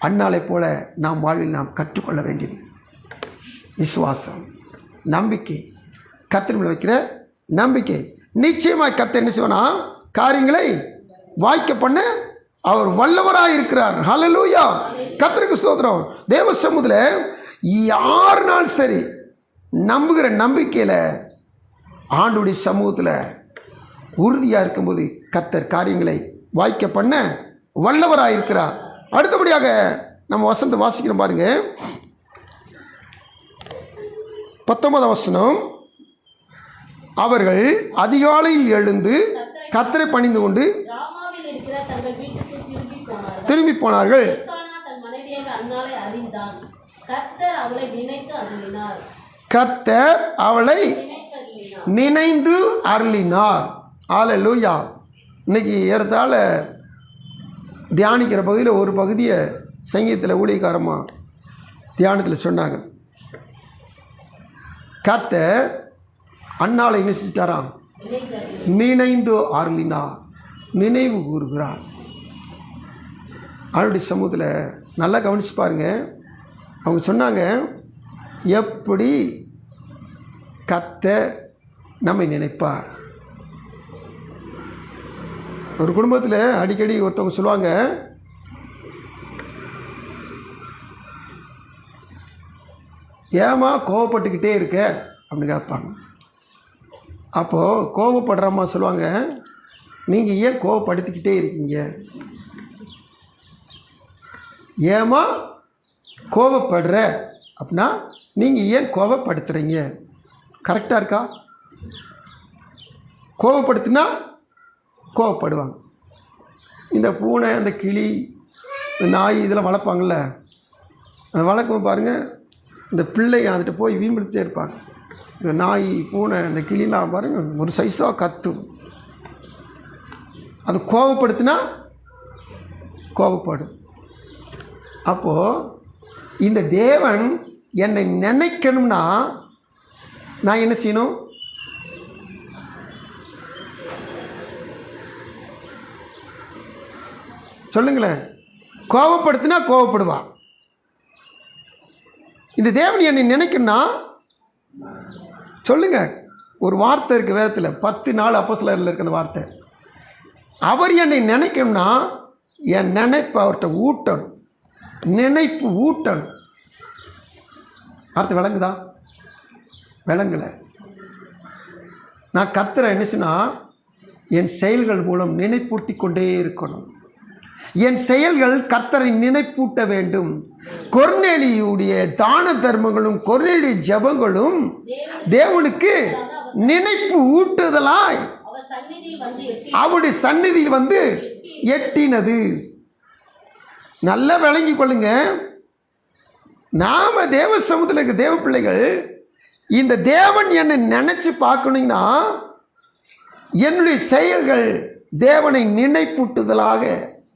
அண்ணாலை போல நாம் வாழ்வில் நாம் கற்றுக்கொள்ள வேண்டியது விசுவாசம், நம்பிக்கை, கர்த்தர் மேல் வைக்கிற நம்பிக்கை. நிச்சயமாக கர்த்தர் என்ன செய்வானா, காரியங்களை வாய்க்க பண்ண அவர் வல்லவராக இருக்கிறார். ஹல்லேலூயா. கர்த்தருக்கு ஸ்தோத்திரம். தேவ சமூகத்தில் யாருனாலும் சரி நம்புகிற நம்பிக்கையில் ஆண்டுடைய சமூகத்தில் உறுதியாக இருக்கும்போது கர்த்தர் காரியங்களை வாய்க்க பண்ண வல்லவராக இருக்கிறார். அடுத்தபடியாக நம்ம வசனத்தை வாசிக்கிறோம் பாருங்க. 19ஆம் வசனம். அவர்கள் அதிகாலையில் எழுந்து கர்த்தரை பணிந்து கொண்டு ராமாவில் இருக்கிற தங்கள் வீட்டுக்கு திரும்பி போனார்கள். திரும்பி போனார்கள். எல்கானா தன் மனைவியாக அன்னாளை அறிந்தான். கர்த்தர் அவளை நினைத்து அருளினார். கர்த்தர் அவளை நினைத்தருளினார். நினைந்து அருளினார். ஹல்லேலூயா. இன்னைக்கு ஏறத்தாழ தியானிக்கிற பகுதியில் ஒரு பகுதியை சங்கீதத்தில் ஊழியக்காரமாக தியானத்தில் சொன்னாங்க. கர்த்தர் அன்னாளை என்ன செஞ்சிட்டாராம்? நினைந்து அருளினார், நினைவு கூறுகிறார். அவருடைய சமூகத்தில் நல்லா கவனிச்சு பாருங்க. அவங்க சொன்னாங்க, எப்படி கர்த்தர் நம்மை நினைப்பார். ஒரு குடும்பத்தில் அடிக்கடி ஒருத்தவங்க சொல்லுவாங்க, ஏமா கோவப்பட்டுக்கிட்டே இருக்க அப்படின்னு கேட்பாங்க. அப்போது கோவப்படுறம்மா சொல்லுவாங்க, நீங்கள் ஏன் கோவப்படுத்திக்கிட்டே இருக்கீங்க? ஏமா கோவப்படுற அப்படின்னா நீங்கள் ஏன் கோவப்படுத்துகிறீங்க? கரெக்டாக இருக்கா? கோவப்படுத்தினா கோவப்படுவாங்க. இந்த பூனை, இந்த கிளி, இந்த நாய் இதெல்லாம் வளர்ப்பாங்கள்ல, வளர்க்கும் பாருங்கள், இந்த பிள்ளைங்க வந்துட்டு போய் வீம்பெடுத்துட்டே இருப்பாங்க. இந்த நாய், பூனை, இந்த கிளிலாம் பாருங்கள் ஒரு சைஸாக கத்தும். அது கோவப்படுத்தினா கோவப்படும். அப்போது இந்த தேவன் என்னை நினைக்கணும்னா நான் என்ன செய்யணும்? சொல்லுங்களேன். கோவப்படுத்தினா கோவப்படுவா. இந்த தேவன் என்னை நினைக்கணும்னா சொல்லுங்க. ஒரு வார்த்தை இருக்குது வேதத்தில், 10 நாள் அப்போஸ்தலரில் இருக்கிற வார்த்தை. அவர் என்னை நினைக்கணும்னா என் நினைப்பு அவர்கிட்ட ஊட்டணும், நினைப்பு ஊட்டணும். வார்த்தை விளங்குதா? விளங்கலை. நான் கர்த்தரை என்ன சொன்னா என் செயல்கள் மூலம் நினைப்பூட்டி கொண்டே இருக்கணும். என் செயல்கள் கர்த்தரை நினைப்பூட்ட வேண்டும். கொர்நேலியுடைய தான தர்மங்களும் கொர்நேலிய ஜெபங்களும் தேவனுக்கு நினைப்பு ஊட்டுதலாய் அவருடைய சந்நிதியில் வந்து எட்டினது. நல்லா விளங்கி கொள்ளுங்க. நாம தேவ சமூகத்தில் இருக்க தேவ பிள்ளைகள், இந்த தேவன் என்னை நினைச்சு பார்க்கணுங்கன்னா என்னுடைய செயல்கள் தேவனை நினைப்பூட்டுதலாக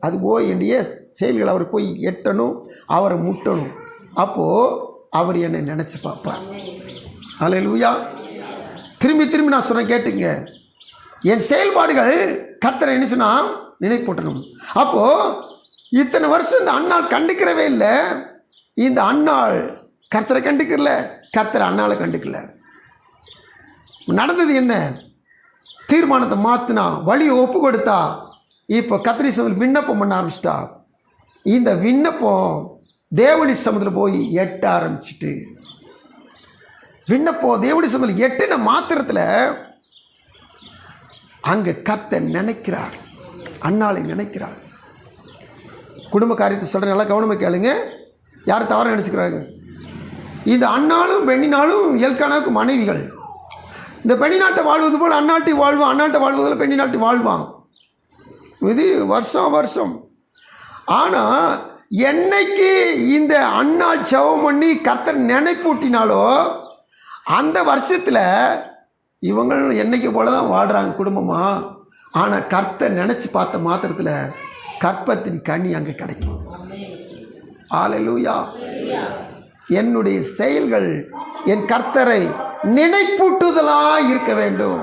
அது போய் என்னுடைய செயல்கள் அவர் போய் எட்டணும், அவரை முட்டணும். அப்போது அவர் என்னை நினச்சி பார்ப்பார். ஹல்லேலூயா. திரும்பி திரும்பி நான் சொன்ன கேட்டுங்க. என் செயல்பாடுகள் கர்த்தரை என்ன சொன்னா நினைப்பூட்டணும். அப்போது இத்தனை வருஷம் இந்த அண்ணாள் கண்டுக்கிறவே இல்லை. இந்த அண்ணாள் கர்த்தரை கண்டுக்கல, கர்த்தரை அண்ணாளை கண்டுக்கல. நடந்தது என்ன? தீர்மானத்தை மாற்றினா, வழியை ஒப்பு கொடுத்தா, இப்போ கர்த்தருடைய சமூகத்தில் விண்ணப்பம் பண்ண ஆரம்பிச்சிட்டா. இந்த விண்ணப்பம் தேவனுடைய சமூகத்தில் போய் எட்ட ஆரம்பிச்சிட்டு, விண்ணப்பம் தேவனுடைய சமூகத்தில் எட்டின மாத்திரத்தில் அங்கே கர்த்தர் நினைக்கிறார், அண்ணாளை நினைக்கிறார். குடும்ப காரியத்தை சொல்கிற நல்லா கவனமாக கேளுங்க. யார் தவறாக நினச்சிக்கிறாங்க? இந்த அண்ணாலும் பெண்ணினாலும் எல்கானாவுக்கு மனைவிகள். இந்த பெண்ணினாட்டை வாழ்வது போல் அண்ணாட்டி வாழ்வான், அண்ணாட்டை வாழ்வதில் பெண்ணினாட்டி வாழ்வான். இது வருஷம் வருஷம். ஆனால் என்னைக்கு இந்த அண்ணாள் செவம் பண்ணி கர்த்தர் நினைப்பூட்டினாலோ அந்த வருஷத்தில் இவங்களும் என்னைக்கு போல தான் வாழ்கிறாங்க குடும்பமாக. ஆனால் கர்த்தர் நினச்சி பார்த்த மாத்திரத்தில் கற்பத்தின் கனி அங்கே கிடைக்கும். ஹல்லேலூயா. என்னுடைய செயல்கள் என் கர்த்தரை நினைப்பூட்டுதலாக இருக்க வேண்டும்.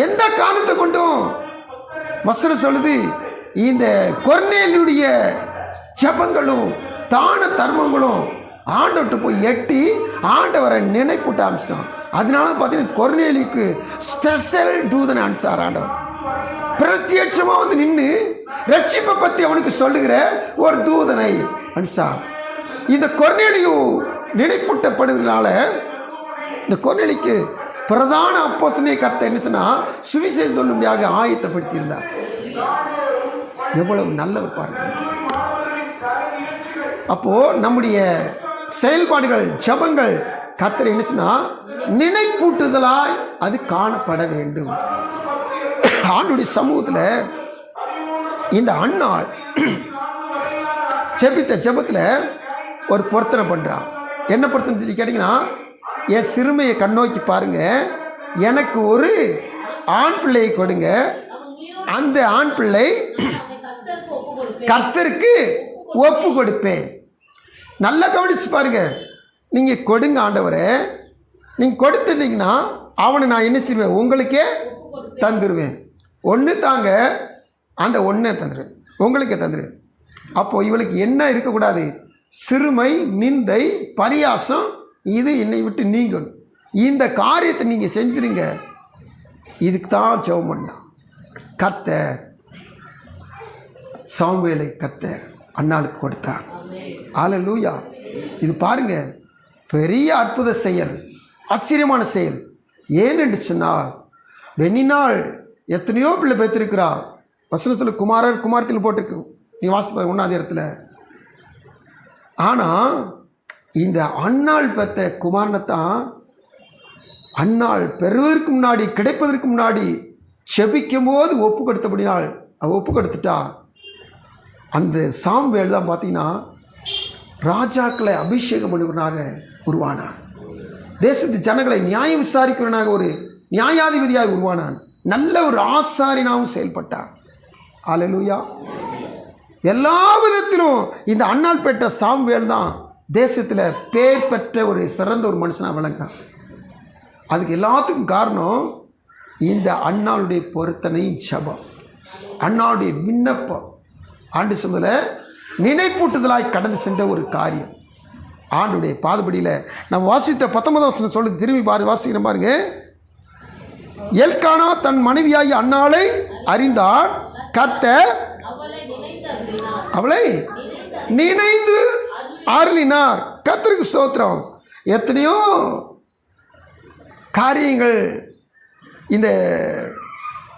எந்த காரணத்தை கொண்டும் வசனம் சொல்லுது, இந்த கொர்நேலியுடைய ஜெபங்களும் தான தர்மங்களும் ஆண்டவர்கிட்ட போய் எட்டி ஆண்டவரை நினைப்பூட்ட ஆரம்பிச்சிட்டோம். அதனால பார்த்தீங்கன்னா கொர்நேலிக்கு ஸ்பெஷல் தூதனை அனுப்பிச்சார் ஆண்டவர். பிரத்யட்சமாக வந்து நின்று ரட்சிப்பை பற்றி அவனுக்கு சொல்லுகிற ஒரு தூதனை அனுப்பிச்சார். இந்த கொர்நேலியு நினைப்பூட்டப்படுவதனால இந்த கொர்நேலிக்கு பிரதான அப்போஸ்தலனை கர்த்தர் என்ன சொன்னா சுவிசேஷம் சொல்லும்படியாக ஆயத்தப்படுத்தியிருந்தார். எவ்வளவு நல்லவர் பாருங்க. அப்போ நம்முடைய செயல்பாடுகள் ஜெபங்கள் கர்த்தர் என்ன சொன்னா நினைப்பூட்டுதலாய் அது காணப்பட வேண்டும். ஆண்டுடைய சமூகத்தில் இந்த அன்னாள் ஜெபித்த ஜெபத்தில் ஒரு பொருத்தனை பண்ணுறான். என்ன பொருத்தனை சொல்லி கேட்டிங்கன்னா, என் சிறுமையை கண்ணோக்கி பாருங்க, எனக்கு ஒரு ஆண் பிள்ளையை கொடுங்க, அந்த ஆண் பிள்ளை கர்த்தருக்கு ஒப்பு கொடுப்பேன். நல்லா கவனிச்சு பாருங்க. நீங்கள் கொடுங்க ஆண்டவரை, நீங்கள் கொடுத்துட்டீங்கன்னா அவனை நான் என்ன செய்வேன், உங்களுக்கே தந்துடுவேன். ஒன்று தாங்க, அந்த ஒன்றை தந்துடுவேன், உங்களுக்கே தந்துடுவேன். அப்போது இவளுக்கு என்ன இருக்கக்கூடாது, சிறுமை, நிந்தை, பரியாசம், இது என்னை விட்டு நீங்கணும். இந்த காரியத்தை நீங்கள் செஞ்சுருங்க. இதுக்கு தான் ஜெபம் பண்ணான். கர்த்தர் சாமுவேலை கர்த்தர் அன்னாளுக்கு கொடுத்தார். அல்லேலூயா. இது பாருங்க, பெரிய அற்புத செயல், ஆச்சரியமான செயல். ஏனென்று சொன்னால், வெண்ணினாள் எத்தனையோ பிள்ளை பெற்றிருக்கிறா. வசனத்தில் குமாரர் குமார்த்தியில் போட்டிருக்கு, நீ வாசிப்ப 1ஆம் இடத்துல. ஆனால் இந்த அன்னாள் பெற்ற குமாரனைத்தான் அன்னாள் பெறுவதற்கு முன்னாடி, கிடைப்பதற்கு முன்னாடி செபிக்கும் போது ஒப்பு கொடுத்தபடினால் அவள் ஒப்பு கொடுத்துட்டா. அந்த சாமுவேல் தான் பார்த்தீங்கன்னா ராஜாக்களை அபிஷேகம் பண்ணுவனாக உருவானான். தேசத்து ஜனங்களை நியாயம் விசாரிக்கிறவனாக ஒரு நியாயாதிபதியாக உருவானான். நல்ல ஒரு ஆசாரியனாகவும் செயல்பட்டான். அல்லேலூயா. எல்லா விதத்திலும் இந்த அன்னாள் பெற்ற சாமுவேல் தான் தேசத்தில் பேர் பெற்ற ஒரு சிறந்த ஒரு மனுஷனாக விளங்குறான். அதுக்கு எல்லாத்துக்கும் காரணம் இந்த அன்னாளுடைய பொருத்தனை ஜெபம், அன்னாளுடைய விண்ணப்பம், ஆண்டு சொன்னதில் நினைப்பூட்டுதலாய் கடந்து சென்ற ஒரு காரியம். ஆண்டுடைய பாதபடியில் நம்ம வாசித்த 19ஆம் வசனம் சொல்லுது, திரும்பி வாசிக்கிற பாருங்க. எல்கானா தன் மனைவியாகி அன்னாளை அறிந்தார், கர்த்தர் அவளை நினைந்து அருளினார். கர்த்தருக்கு ஸ்தோத்திரம். எத்தனையோ காரியங்கள் இந்த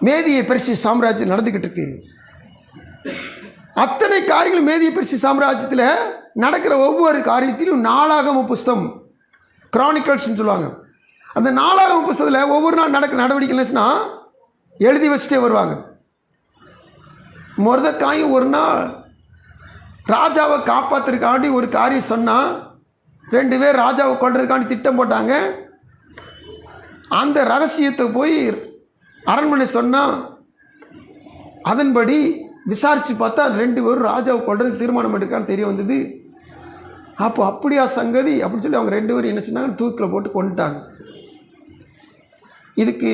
மேதிய பெர்சிய சாம்ராஜ்யம் நடந்துக்கிட்டு இருக்கு. அத்தனை காரியங்களும் மேதிய பெர்சிய சாம்ராஜ்யத்தில் நடக்கிற ஒவ்வொரு காரியத்திலும் நாளாகம புஸ்தகம், கிரானிக்கல்ஸ்ன்னு சொல்லுவாங்க. அந்த நாளாகம புஸ்தகத்தில் ஒவ்வொரு நாள் நடக்கிற நடவடிக்கைன்னா எழுதி வச்சுட்டே வருவாங்க. மொர்தெக்காயும் ஒரு நாள் ராஜாவை காப்பாற்றுறதுக்காண்டி ஒரு காரியம் சொன்னால் 2 பேர் ராஜாவை கொள்றதுக்காண்டி திட்டம் போட்டாங்க. அந்த ரகசியத்தை போய் அரண்மனை சொன்னால் அதன்படி விசாரித்து பார்த்தா 2 பேரும் ராஜாவை கொள்றதுக்கு தீர்மானம் பண்ணிருக்கான்னு தெரிய வந்தது. அப்போ அப்படியா சங்கதி அப்படின்னு சொல்லி அவங்க 2 பேரும் என்ன செஞ்சாங்க, தூக்கில் போட்டு கொண்டுட்டாங்க. இதுக்கு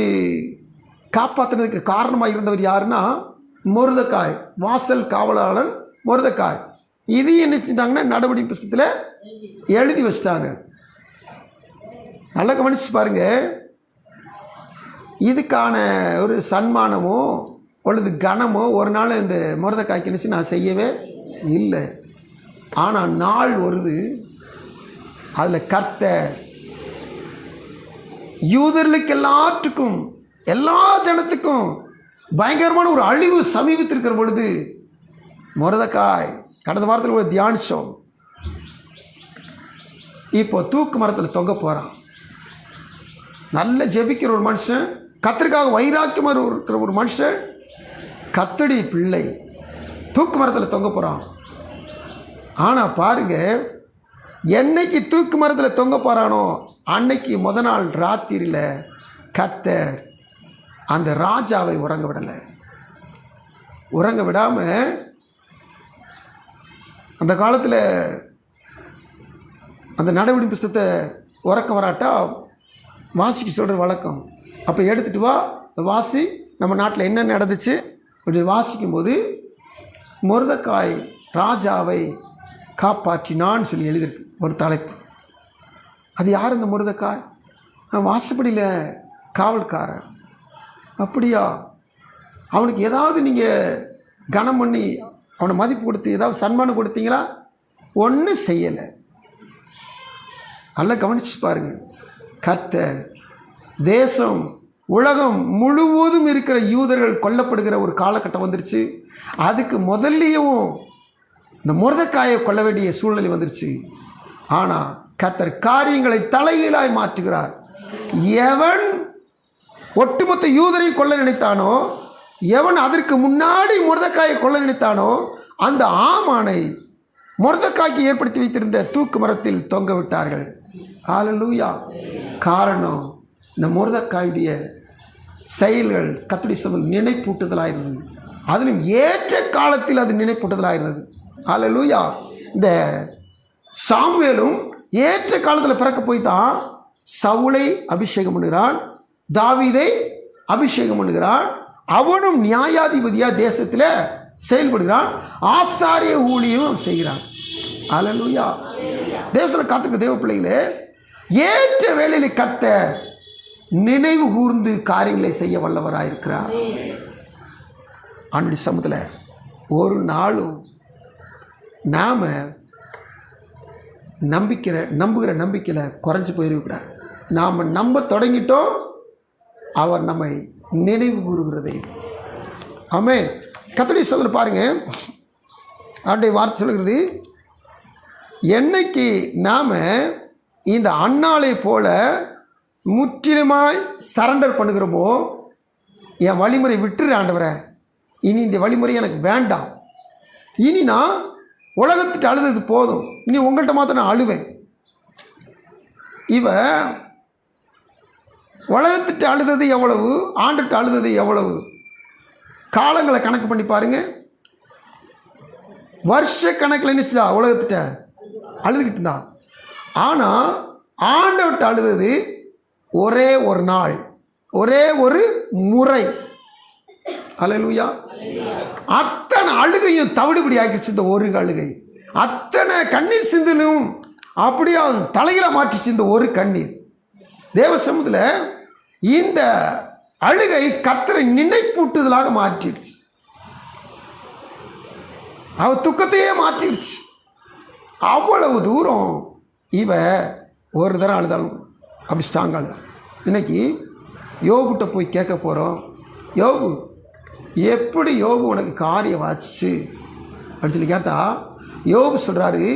காப்பாற்றுறதுக்கு காரணமாக இருந்தவர் யாருன்னா மொர்தெக்காய், வாசல் காவலாளன் மொர்தெக்காய். இது என்ன செஞ்சாங்கன்னா நடவடிக்கை புஸ்தகத்தில் எழுதி வச்சிட்டாங்க. நல்லா கவனிச்சு பாருங்க. இதுக்கான ஒரு சன்மானமோ அல்லது கனமோ ஒரு நாள் இந்த மொர்தெக்காய்க்கு நினச்சி நான் செய்யவே இல்லை. ஆனால் நாள் வருது, அதில் கர்த்தர் யூதர்களுக்கு எல்லாத்துக்கும் எல்லா ஜனத்துக்கும் பயங்கரமான ஒரு அழிவு சமீபத்திருக்கிற பொழுது மொர்தெக்காய் கடந்த வாரத்தில் ஒரு தியானிச்சோம். இப்போ தூக்கு மரத்தில் தொங்க போகிறான். நல்ல ஜெபிக்கிற ஒரு மனுஷன், கர்த்தருக்காக வைராக்கியமாக இருக்கிற ஒரு மனுஷன், கர்த்தருடைய பிள்ளை தூக்கு மரத்தில் தொங்க போகிறான். ஆனால் பாருங்க, என்னைக்கு தூக்கு மரத்தில் தொங்க போகிறானோ அன்னைக்கு முத நாள் ராத்திரியில் கர்த்தர் அந்த ராஜாவை உறங்க விடலை. உறங்க விடாமல் அந்த காலத்தில் அந்த நடவடிக்கை புஸ்தகத்தை உறக்கம் வராட்டா வாசிக்க சொல்கிற வழக்கம். அப்போ எடுத்துகிட்டு வா வாசி, நம்ம நாட்டில் என்ன நடந்துச்சு அப்படி வாசிக்கும்போது மொர்தெக்காய் ராஜாவை காப்பாற்றினான்னு சொல்லி எழுதியிருக்கு ஒரு தலைப்பு. அது யார் அந்த மொர்தெக்காய்? வாசப்படியில் காவல்காரர். அப்படியா? அவனுக்கு ஏதாவது நீங்கள் கனம் பண்ணி அவனை மதிப்பு கொடுத்து ஏதாவது சன்மானம் கொடுத்தீங்களா? ஒன்றும் செய்யலை. நல்லா கவனிச்சு பாருங்க. கர்த்தர் தேசம் உலகம் முழுவதும் இருக்கிற யூதர்கள் கொல்லப்படுகிற ஒரு காலகட்டம் வந்துருச்சு. அதுக்கு முதல்லையும் இந்த மொர்தெக்காயை கொல்ல வேண்டிய சூழ்நிலை வந்துருச்சு. ஆனால் கர்த்தர் காரியங்களை தலைகீழாய் மாற்றுகிறார். எவன் ஒட்டுமொத்த யூதரையும் கொல்ல நினைத்தானோ எவன் அதற்கு முன்னாடி மொர்தெக்காயை கொல்ல நினைத்தானோ அந்த ஆமானை மொர்தெக்காய்க்கு ஏற்படுத்தி வைத்திருந்த தூக்கு மரத்தில் தொங்க விட்டார்கள். ஹல்லேலூயா. காரணம், இந்த மொர்தெக்காயுடைய செயல்கள் கர்த்தருடைய சமூகத்தில் நினைப்பூட்டுதலாக இருந்தது. அதிலும் ஏற்ற காலத்தில் அது நினைப்பூட்டுதலாக இருந்தது. ஹல்லேலூயா. இந்த சாமுவேலும் ஏற்ற காலத்தில் பிறக்க போய் தான் சவுலை அபிஷேகம் பண்ணுகிறான், தாவீதை அபிஷேகம் பண்ணுகிறான். அவனும் நியாயாதிபதியாக தேசத்தில் செயல்படுகிறான், ஆசாரிய ஊழியம் செய்கிறான். ஹல்லேலூயா. தேவத்தில் காத்துக்க தேவ பிள்ளைகளே, ஏற்ற வேளையில் கத்த நினைவு கூர்ந்து காரியங்களை செய்ய வல்லவராயிருக்கிறார். ஆண்டுடைய சமூகத்தில் ஒரு நாளும் நாம் நம்புகிற நம்பிக்கையில் குறைஞ்சி போயிருக்கூடாது. நாம் நம்ப தொடங்கிட்டோம், அவர் நம்மை நினைவு கூறுகிறதை. ஆமென். கர்த்தருடைய சமூகத்தில் பாருங்கள், ஆண்டுடைய வார்த்தை சொல்கிறது, என்னைக்கு நாம் இந்த அன்னாளை போல முற்றிலுமாய் சரண்டர் பண்ணுகிறோமோ, என் வழிமுறை விட்டுரு ஆண்டவரே, இனி இந்த வழிமுறை எனக்கு வேண்டாம், இனி நான் உலகத்துட்டு அழுதது போதும், இனி உங்கள்கிட்ட மாத்திரம் நான் அழுவேன். இவ உலகத்துட்டு அழுதது எவ்வளவு, ஆண்டுட்டு அழுதது எவ்வளவு, காலங்களை கணக்கு பண்ணி பாருங்க. வருஷ கணக்கில் நினைச்சா உலகத்துட்ட அழுதுகிட்டு இருந்தான். ஆனால் ஆண்டவர்கிட்ட அழுதது ஒரே ஒரு நாள், ஒரே ஒரு முறை. ஹல்லேலூயா. அத்தனை அழுகையும் தவிடுபடி ஆக்கிடுச்சு இந்த ஒரு அழுகை. அத்தனை கண்ணீர் சிந்தலும் அப்படியே தலையில மாற்றிச்சு இந்த ஒரு கண்ணீர். தேவ சமூகத்தில் இந்த அழுகை கர்த்தரை நினைப்பூட்டுதலாக மாற்றிடுச்சு. அவ துக்கத்தையே மாற்றிடுச்சு. அவ்வளவு தூரம் இவ ஒரு தரம் அழுதாலும் அப்படி ஸ்ட்ராங் அழுதான். இன்னைக்கு யோபுட்ட போய் கேட்க போகிறோம், யோபு எப்படி யோபு உனக்கு காரியம் வாச்சிச்சு அப்படின்னு சொல்லி கேட்டால், யோபு சொல்கிறாரு,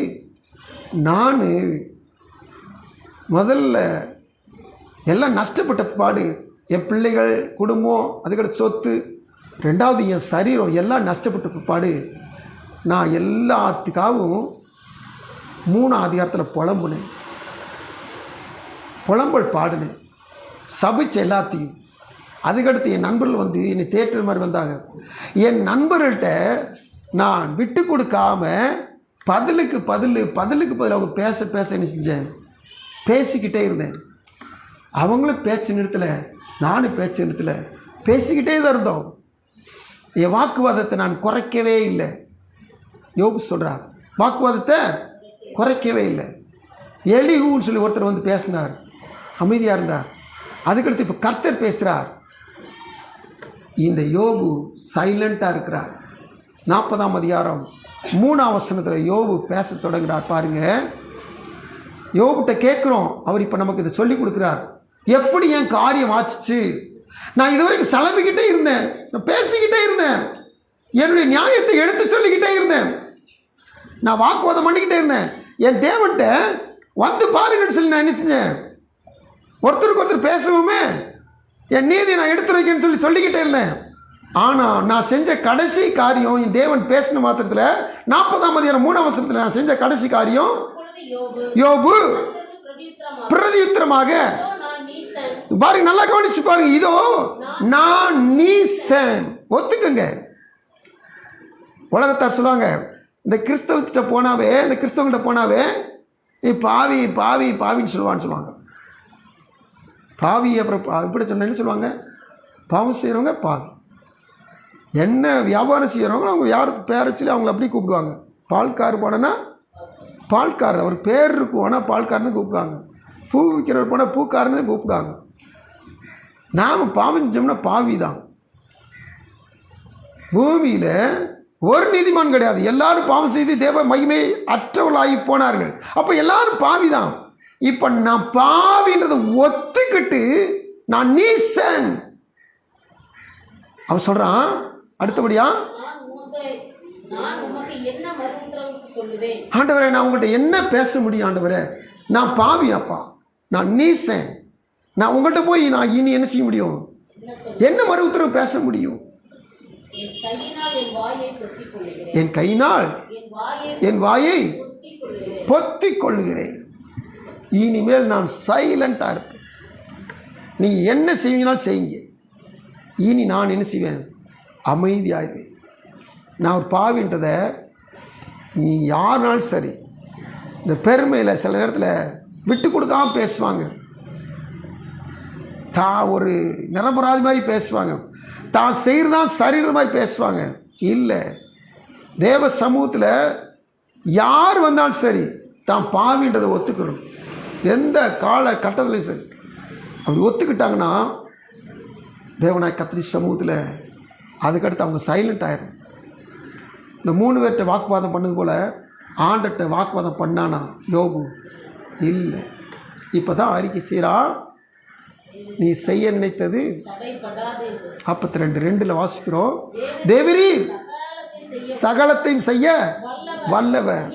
நான் முதல்ல எல்லாம் நஷ்டப்பட்ட பாடு, என் பிள்ளைகள், குடும்பம், அதுக்கடுத்து சொத்து, ரெண்டாவது என் சரீரம் எல்லாம் நஷ்டப்பட்ட பாடு, நான் எல்லாத்துக்காகவும் 3ஆம் அதிகாரத்தில் புலம்புனேன், புலம்பல் பாடினேன், சபிச்ச எல்லாத்தையும். அதுக்கடுத்து என் நண்பர்கள் வந்து என்னை தேட்டர் மாதிரி வந்தாங்க. என் நண்பர்கள்ட்ட நான் விட்டு கொடுக்காம பதிலுக்கு பதில் அவங்க பேச என்ன செஞ்சேன், பேசிக்கிட்டே இருந்தேன். அவங்களும் பேச்சு நிறுத்தலை, நானும் பேச்சு நிறுத்தலை, பேசிக்கிட்டே தான் இருந்தோம். என் வாக்குவாதத்தை நான் குறைக்கவே இல்லை. யோபு சொல்கிறார், வாக்குவாதத்தை குறைக்கவே இல்லை. எலிகூன்னு சொல்லி ஒருத்தர் வந்து பேசினார், அமைதியாக இருந்தார். அதுக்கடுத்து இப்போ கர்த்தர் பேசுகிறார். இந்த யோபு சைலண்ட்டாக இருக்கிறார். 40ஆம் அதிகாரம் 3ஆம் வசனத்தில் யோபு பேச தொடங்குகிறார். பாருங்கள், யோபுட்ட கேட்குறோம், அவர் இப்போ நமக்கு இதை சொல்லி கொடுக்குறார். எப்படி என் காரியம் ஆச்சிச்சு, நான் இதுவரைக்கும் சலம்பிக்கிட்டே இருந்தேன், நான் பேசிக்கிட்டே இருந்தேன், என்னுடைய நியாயத்தை எடுத்து சொல்லிக்கிட்டே இருந்தேன், நான் வாக்குவாதம் பண்ணிக்கிட்டே இருந்தேன். என் தேவன்கிட்ட வந்து பாருங்கன்னு சொல்லி நான் என்ன செஞ்சேன், ஒருத்தருக்கு ஒருத்தர் பேசுவோமே, என் நீதி நான் எடுத்து வைக்கிறேன்னு சொல்லிக்கிட்டே இருந்தேன். ஆனால் நான் செஞ்ச கடைசி காரியம், என் தேவன் பேசின மாத்திரத்தில் 40ஆம் அதிகாரம் 3ஆம் வசனத்தில் நான் செஞ்ச கடைசி காரியம், யோபு பிரதியுத்தரமாக பாருங்க, நல்லா கவனிச்சு பாருங்க, இதோ நான் நீசன். ஒத்துக்குங்க. உலகத்தார் சொல்லுவாங்க, இந்த கிறிஸ்தவத்திட்ட போனாவே, இந்த கிறிஸ்தவங்கிட்ட போனாவே நீ பாவி பாவி பாவின்னு சொல்லுவாங்க. பாவி அப்புறம் இப்படி சொன்னேன்னு சொல்லுவாங்க, பாவம் செய்கிறவங்க பாவி, என்ன வியாபாரம் செய்கிறவங்க அவங்க வியாபாரத்து பேரை சொல்லி அவங்கள அப்படி கூப்பிடுவாங்க. பால்கார் போனோன்னா பால்கார், அவர் பேர் இருக்கும், ஆனால் பால்காரன்னு கூப்பிடுவாங்க. பூ விற்கிறவர் போனால் பூக்காரன்னு கூப்பிடுவாங்க. நாம் பாவம் செஞ்சோம்னா பாவி தான். பூமியில் ஒரு நீதிமான் கிடையாது, எல்லாரும் பாவம் செய்து தேவ மகிமை அற்றவர்களாகி போனார்கள். அப்போ எல்லாரும் பாவி தான். இப்போ நான் பாவின்றதை ஒத்துக்கிட்டு நான் நீசன் அவன் சொல்கிறான். அடுத்தபடியா, ஆண்டவரே நான் உங்கள்கிட்ட என்ன பேச முடியும், ஆண்டவரே நான் பாவி, அப்பா நான் நீசன், நான் உங்கள்கிட்ட போய் நான் இனி என்ன செய்ய முடியும், என்ன மறு உத்தரவு பேச முடியும்? என் கையினால் என் வாயை பொத்திக் கொள்கிறேன். என் கையினால் என் வாயை பொத்திக் கொள்ளுகிறேன். இனிமேல் நான் சைலண்டாக இருப்பேன். நீங்கள் என்ன செய்வீங்கனாலும் செய்யுங்க. இனி நான் என்ன செய்வேன்? அமைதியாயிருவேன். நான் ஒரு பாவின்றதை நீ யாருனாலும் சரி, இந்த பெருமையில் சில நேரத்தில் விட்டு கொடுக்காம பேசுவாங்க. தான் ஒரு நிரபராதி மாதிரி பேசுவாங்க. தான் செய்கிறதான் சரிகிற மாதிரி பேசுவாங்க. இல்லை, தேவ சமூகத்தில் யார் வந்தாலும் சரி தான் பாவின்றதை ஒத்துக்கணும். எந்த கால கட்டத்திலையும் சரி அப்படி ஒத்துக்கிட்டாங்கன்னா தேவனாய் கர்த்தருடைய சமூகத்தில் அதுக்கடுத்து அவங்க சைலண்ட் ஆயிடும். இந்த 3 பேர்கிட்ட வாக்குவாதம் பண்ணது போல் ஆண்டட்ட வாக்குவாதம் பண்ணானா யோபு? இல்லை. இப்போ தான் அறிக்கை செய்கிறா, நீ செய்ய நினைத்தது 42:2 வாசிக்கிறோம். தேவரீர் சகலத்தையும் செய்ய வல்லவர்,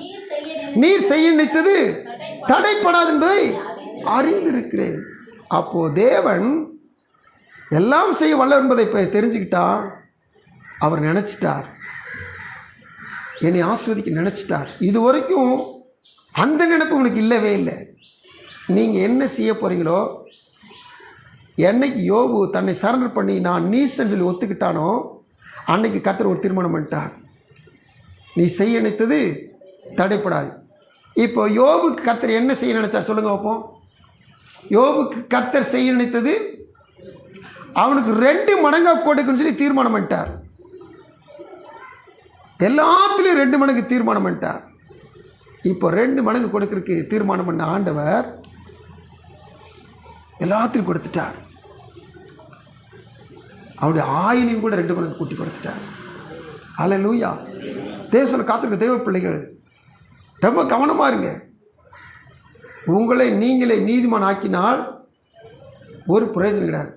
நீர் செய்ய நினைத்தது தடைப்படாது என்பதை அறிந்திருக்கிறேன். அப்போது தேவன் எல்லாம் செய்ய வல்லவர் என்பதை இப்போ தெரிஞ்சுக்கிட்டா அவர் நினச்சிட்டார், என்னை ஆஸ்வதிக்க நினச்சிட்டார். இது வரைக்கும் அந்த நினைப்பு உனக்கு இல்லவே இல்லை. நீங்கள் என்ன செய்ய போகிறீங்களோ, என்னைக்கு யோபு தன்னை சரண்டர் பண்ணி நான் நீசன்னு சொல்லி ஒத்துக்கிட்டானோ அன்னைக்கு கர்த்தர் ஒரு தீர்மானம் பண்ணிட்டார், நீ செய்ய நினைத்தது தடைப்படாது. இப்போ யோபுக்கு கர்த்தர் என்ன செய்ய நினைச்சார் சொல்லுங்க பார்ப்போம். யோபுக்கு கர்த்தர் செய்ய நினைத்தது அவனுக்கு 2 மடங்காக கொடுக்குன்னு சொல்லி தீர்மானம் பண்ணிட்டார். எல்லாத்துலேயும் 2 மடங்கு தீர்மானம் பண்ணிட்டார். இப்போ 2 மடங்கு கொடுக்கறதுக்கு தீர்மானம் பண்ண ஆண்டவர் எல்லாத்தையும் கொடுத்துட்டார். அவருடைய ஆயிலையும் கூட 2 மடங்கு கூட்டி கொடுத்துட்டார். அல்லேலூயா. தேவனை காத்திருக்க தேவ பிள்ளைகள் ரொம்ப கவனமாக இருங்க. உங்களை நீங்களே நீதிமான் ஆக்கினால் ஒரு பிரயோஜனம் கிடையாது.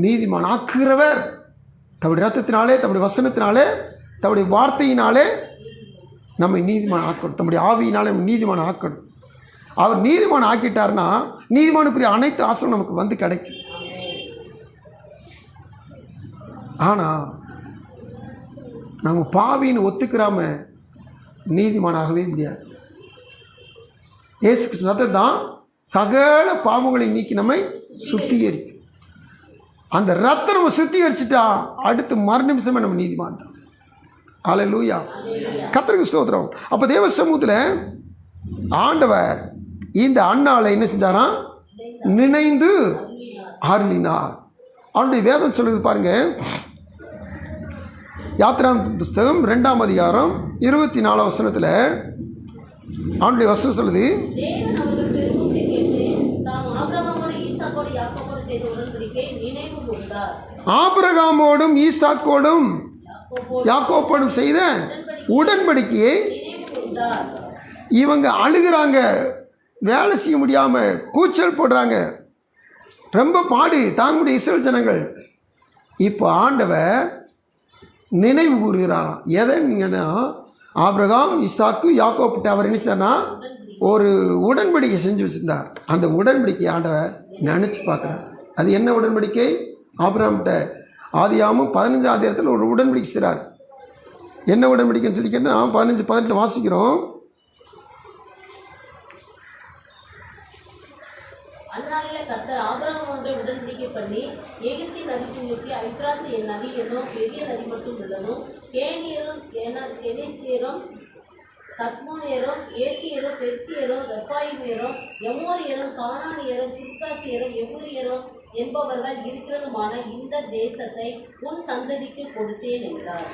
நீதிமான் ஆக்குகிறவர் தம்முடைய ரத்தத்தினாலே, தம்முடைய வசனத்தினாலே, தம்முடைய வார்த்தையினாலே நம்மை நீதிமான் ஆக்கணும். தம்முடைய ஆவியினாலே நம்ம நீதிமான் ஆக்கணும். அவர் நீதிமான் ஆக்கிட்டார்னா நீதிமானுக்குரிய அனைத்து ஆசனம் நமக்கு வந்து கிடைக்கும். ஆனால் நம்ம பாவின்னு ஒத்துக்கிறாம நீதிமானாகவே முடியாது. இயேசு கிறிஸ்து ரத்தம் தான் சகல பாவங்களை நீக்கி நம்மை சுத்திகரிக்கும். அந்த ரத்தம் நம்ம சுத்திகரிச்சுட்டா அடுத்து மறு நிமிஷமே நம்ம நீதிமான் தான். அல்லேலூயா. கர்த்தருக்கு ஸ்தோத்திரம். அப்போ தேவ சமூகத்தில் ஆண்டவர் இந்த அண்ணாளை என்ன செஞ்சாராம்? நினைந்து அருளினார். அவருடைய வேதம் சொல்லுது பாருங்க. யாத்திராம் புஸ்தகம் 2ஆம் அதிகாரம் 24ஆம் வசனத்தில் அவனுடைய வசனம் சொல்லுது, ஆபிரகாமோடும் ஈசாக்கோடும் யாக்கோப்போடும் செய்த உடன்படிக்கையை இவங்க அழுகிறாங்க, வேலை செய்ய முடியாமல் கூச்சல் போடுறாங்க, ரொம்ப பாடு தாங்களுடைய இஸ்ரவேல் ஜனங்கள். இப்போ ஆண்டவர் நினைவு கூறுகிறாராம். எதன்னா ஆபிரகாம் ஈசாக்கு யாக்கோப்பிட்ட அவர் நினைச்சார்னா ஒரு உடன்படிக்கை செஞ்சு வச்சுருந்தார். அந்த உடன்படிக்கை ஆண்டவர் நினச்சி பார்க்குறார். அது என்ன உடன்படிக்கை? ஆபிரகாம்கிட்ட ஆதியாகமம் 15ஆம் அதிகாரத்தில் ஒரு உடன்படிக்கை செய்கிறார். என்ன உடன்படிக்கைன்னு சொல்லி கேட்டால் 15:18 வாசிக்கிறோம். அந்நாளில் கர்த்தர் ஆபிரகாமோடு உடன்படிக்கை பண்ணி எகிப்தின் நதிக்கு ஐப்பிராத்து என் நதி என்னும் பெரிய நதி மட்டும் உள்ளதும் கேனியரும் கெனிசியரும் கத்மோனியரும் ஏத்தியரும் பெர்சியரும் ரெப்பாயிமியரும் எமோரியரும் கானானியரும் சிர்காசியரும் எமூரியரும் என்பவர்கள் இருக்கிறதுமான இந்த தேசத்தை உன் சந்ததிக்கு கொடுத்தேன் என்றார்.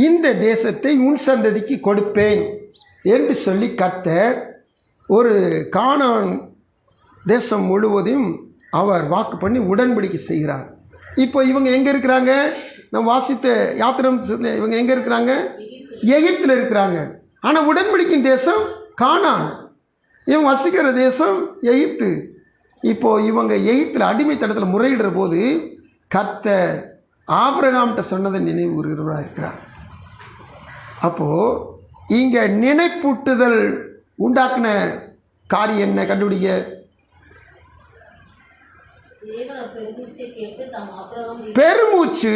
இந்த தேசத்தை உன் சந்ததிக்கு கொடுப்பேன் என்று சொல்லி கர்த்தர் ஒரு கானான் தேசம் முழுவதையும் அவர் வாக்கு பண்ணி உடன்படிக்கை செய்கிறார். இப்போ இவங்க எங்கே இருக்கிறாங்க? நம்ம வாசித்த யாத்திரம் இவங்க எங்கே இருக்கிறாங்க? எகிப்தில் இருக்கிறாங்க. ஆனால் உடன்படிக்கை தேசம் கானான், இவங்க வசிக்கிற தேசம் எகிப்து. இப்போது இவங்க எகிப்தில் அடிமைத்தனத்தில் முறையிடுற போது கர்த்தர் ஆபிரகாம்கிட்ட சொன்னதை நினைவு கூறுகிறவராக இருக்கிறார். அப்போது இங்கே நினைப்பூட்டுதல் உண்டாக்குன காரியம் என்ன? கண்டுபிடிங்க. பெருமூச்சு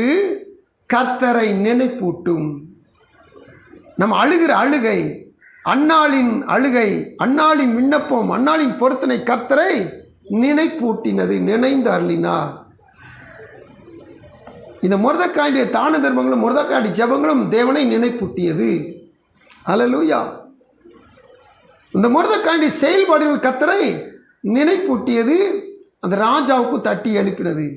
கர்த்தரை நினைப்பூட்டும். நம்ம அழுகிற அழுகை, அன்னாளின் அழுகை, அன்னாளின் விண்ணப்பம், அன்னாளின் பொருத்தனை கர்த்தரை நினைப்பூட்டினது, நினைந்து அருளினார். இந்த மொர்தெக்காயுடைய தான தர்மங்களும் மொர்தெக்காயுடைய ஜெபங்களும் தேவனை நினைப்பூட்டியது. அல்லேலூயா. இந்த மொர்தெக்காயுடைய செயல்பாடுகள் கர்த்தரை நினைப்பூட்டியது, அந்த ராஜாவுக்கு தட்டி எழுப்பினது.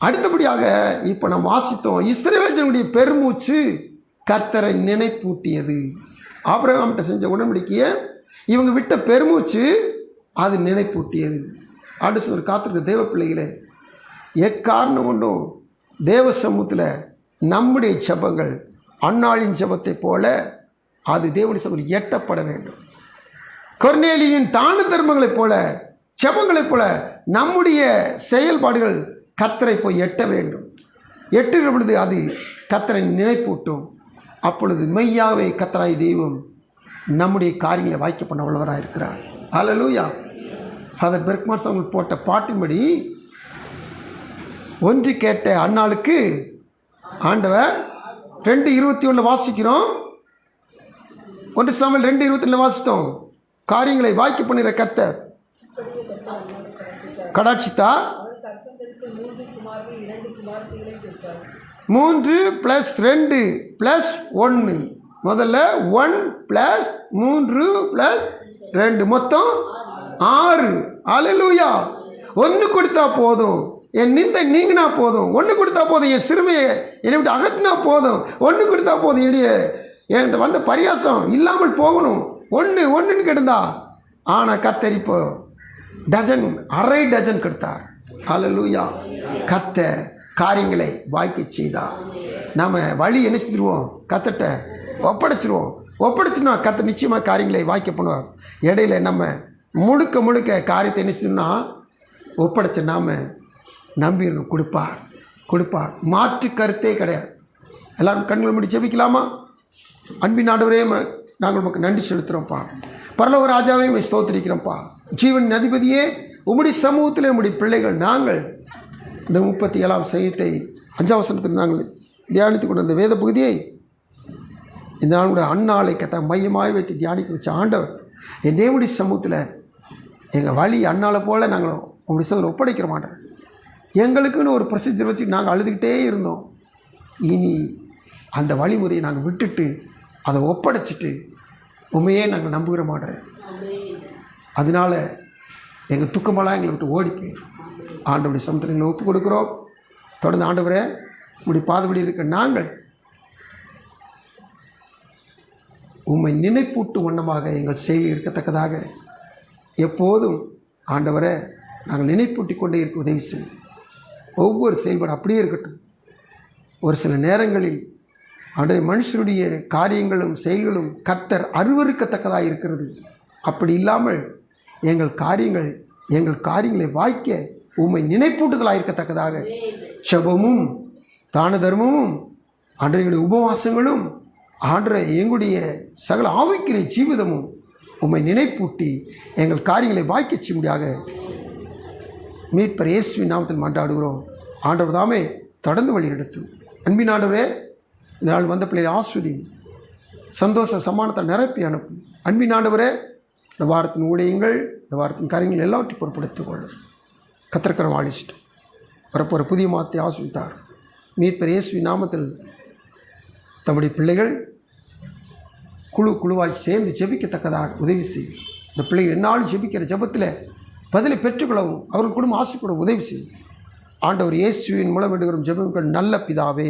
அடுத்தபடியாக இப்போ நாம் வாசித்தோம், இஸ்ரவேல் ஜனங்களுடைய பெருமூச்சு கர்த்தரை நினைப்பூட்டியது. ஆபிரகாம்கிட்ட செஞ்ச உடன்படிக்கையை இவங்க விட்ட பெருமூச்சு அது நினைப்பூட்டியது. அடுத்து ஒரு காத்திருக்க தேவ பிள்ளைகளே, எக்காரணம் கொண்டும் தேவ சமூகத்தில் நம்முடைய ஜெபங்கள் அன்னாளின் ஜெபத்தை போல அது தேவனுடைய சமூகத்தில் எட்டப்பட வேண்டும். கொர்நேலியின் தான தர்மங்களைப் போல, ஜெபங்களைப் போல நம்முடைய செயல்பாடுகள் கர்த்தரை போய் எட்ட வேண்டும். எட்டுகிற பொழுது அது கர்த்தரை நினைப்பூட்டும். அப்பொழுது மெய்யாவே கர்த்தராய் தெய்வம் நம்முடைய காரியங்களை வாய்க்க பண்ண உள்ளவராக இருக்கிறார். அல்லேலூயா. ஃபாதர் பெர்க்மான்ஸ் அவங்க போட்ட பாட்டின்படி ஒன்று கேட்ட அன்னாளுக்கு ஆண்டவர் 2:21 வாசிக்கிறோம். 1 சாமுவேல் 2:21 வாசித்தோம். காரியங்களை வாய்க்க பண்ணுகிற கர்த்தர் கடாட்சித்தார். 3 + 2 + 1. முதல்ல 1 + 3 + 2 மொத்தம் 6. அல்லேலூயா. 1 கொடுத்தா போதும், என் நிந்தை நீங்கினா போதும். 1 கொடுத்தா போதும், என் சிறுமையை என்னை விட்டு அகற்றினா போதும். 1 கொடுத்தா போதும், என்கிட்ட வந்த பரியாசம் இல்லாமல் போகணும். 1 கிடந்தா. ஆனால் கர்த்தர் இப்போ டஜன், அரை டஜன் கொடுத்தார். அல்லேலூயா. கர்த்தர் காரியங்களை வாய்க்க செய்தார். நாம் வழி என்ன செஞ்சுருவோம், கர்த்தர்ட்ட ஒப்படைச்சிருவோம். கர்த்தர் நிச்சயமாக காரியங்களை வாய்க்க பண்ணுவார். இடையில நம்ம முழுக்க காரியத்தை என்ன செஞ்சோம்னா ஒப்படைச்ச நாம் நம்பிடணும். கொடுப்பார். மாற்று கருத்தே கிடையாது. எல்லாரும் கண்களை மூடி ஜெபிக்கலாமா? அன்பின் ஆண்டவரே, நாங்கள் உமக்கு நன்றி செலுத்துகிறோம்ப்பா. பரலோக ராஜாவே உம்மை ஸ்தோத்திரிக்கிறோம்ப்பா. ஜீவன் அதிபதியே, உம்முடைய சமூகத்திலே உம்முடைய பிள்ளைகள் நாங்கள் இந்த 37ஆம் சங்கீதத்தை 5ஆம் வசனத்தில் நாங்கள் தியானித்து கொண்ட இந்த வேத பகுதியை இந்த நாளுடைய அன்னாளை மையமாக வைத்து தியானிக்க வச்ச ஆண்டவர், என் தேவனுடைய சமூகத்தில் எங்கள் வழி அன்னாளை போல் நாங்கள் உங்களுடைய சமூகத்தில் ஒப்படைக்கிற மாட்டோம். எங்களுக்குன்னு ஒரு ப்ரொசீஜர் வச்சு நாங்கள் அழுதுகிட்டே இருந்தோம். இனி அந்த வழிமுறையை நாங்கள் விட்டுட்டு அதை ஒப்படைச்சிட்டு உண்மையே நாங்கள் நம்புகிற மாட்டோம். அதனால் எங்கள் துக்கமெல்லாம் எங்களை விட்டு ஓடி போயிடும். ஆண்டவருடைய சமூகத்தில் எங்களை ஒப்பு கொடுக்குறோம். தொடர்ந்து ஆண்டவரே, உங்களுடைய பாதபடி இருக்க நாங்கள் உம்மை நினைப்பூட்டு வண்ணமாக எங்கள் செயல் இருக்கத்தக்கதாக எப்போதும் ஆண்டவரை நாங்கள் நினைப்பூட்டி கொண்டே இருக்க உதவி செய்யும். ஒவ்வொரு செயல்பாடு அப்படியே இருக்கட்டும். ஒரு சில நேரங்களில் ஆண்டவரே, மனுஷருடைய காரியங்களும் செயல்களும் கர்த்தர் அருவருக்கத்தக்கதாக இருக்கிறது. அப்படி இல்லாமல் எங்கள் காரியங்களை வாய்க்க உம்மை நினைப்பூட்டுதலாக இருக்கத்தக்கதாக ஜெபமும் தான தர்மமும் ஆண்டவருடைய உபவாசங்களும் எங்களுடைய சகல ஆவிக்குரிய ஜீவிதமும் உம்மை நினைப்பூட்டி எங்கள் காரியங்களை வாய்க்க செய்யும்படியாக மீட்பர் இயேசுவின் நாமத்தில் மன்றாடுகிறோம். ஆண்டவர் தாமே தொடர்ந்து வழி நடத்தும். அன்பின் ஆண்டவரே, இந்த நாள் வந்த பிள்ளையை ஆஸ்வதியும், சந்தோஷ சமானத்தை நிரப்பி அனுப்பும். அன்பின் ஆண்டவரே, இந்த வாரத்தின் ஊழியங்கள், இந்த வாரத்தின் காரியங்கள் எல்லாவற்றையும் பொருட்படுத்திக் கொள்ளும். கத்திரக்கரம் ஆளிச்சிட்டு வரப்போகிற புதிய மாதத்தை ஆஸ்வதித்தார். மீட்பர் இயேசுவின் நாமத்தில் தம்முடைய பிள்ளைகள் குழுவாய் சேர்ந்து ஜெபிக்கத்தக்கதாக உதவி செய்யும். இந்த பிள்ளைகள் என்னாலும் ஜெபிக்கிற ஜெபத்தில் பதிலை பெற்றுக்கொள்ளவும் அவர்கள் குடும்பம் ஆசைப்பட உதவி செய்யும். ஆண்டவர் இயேசுவின் மூலம் எடுக்கிறோம் ஜெபங்கள் நல்ல பிதாவே.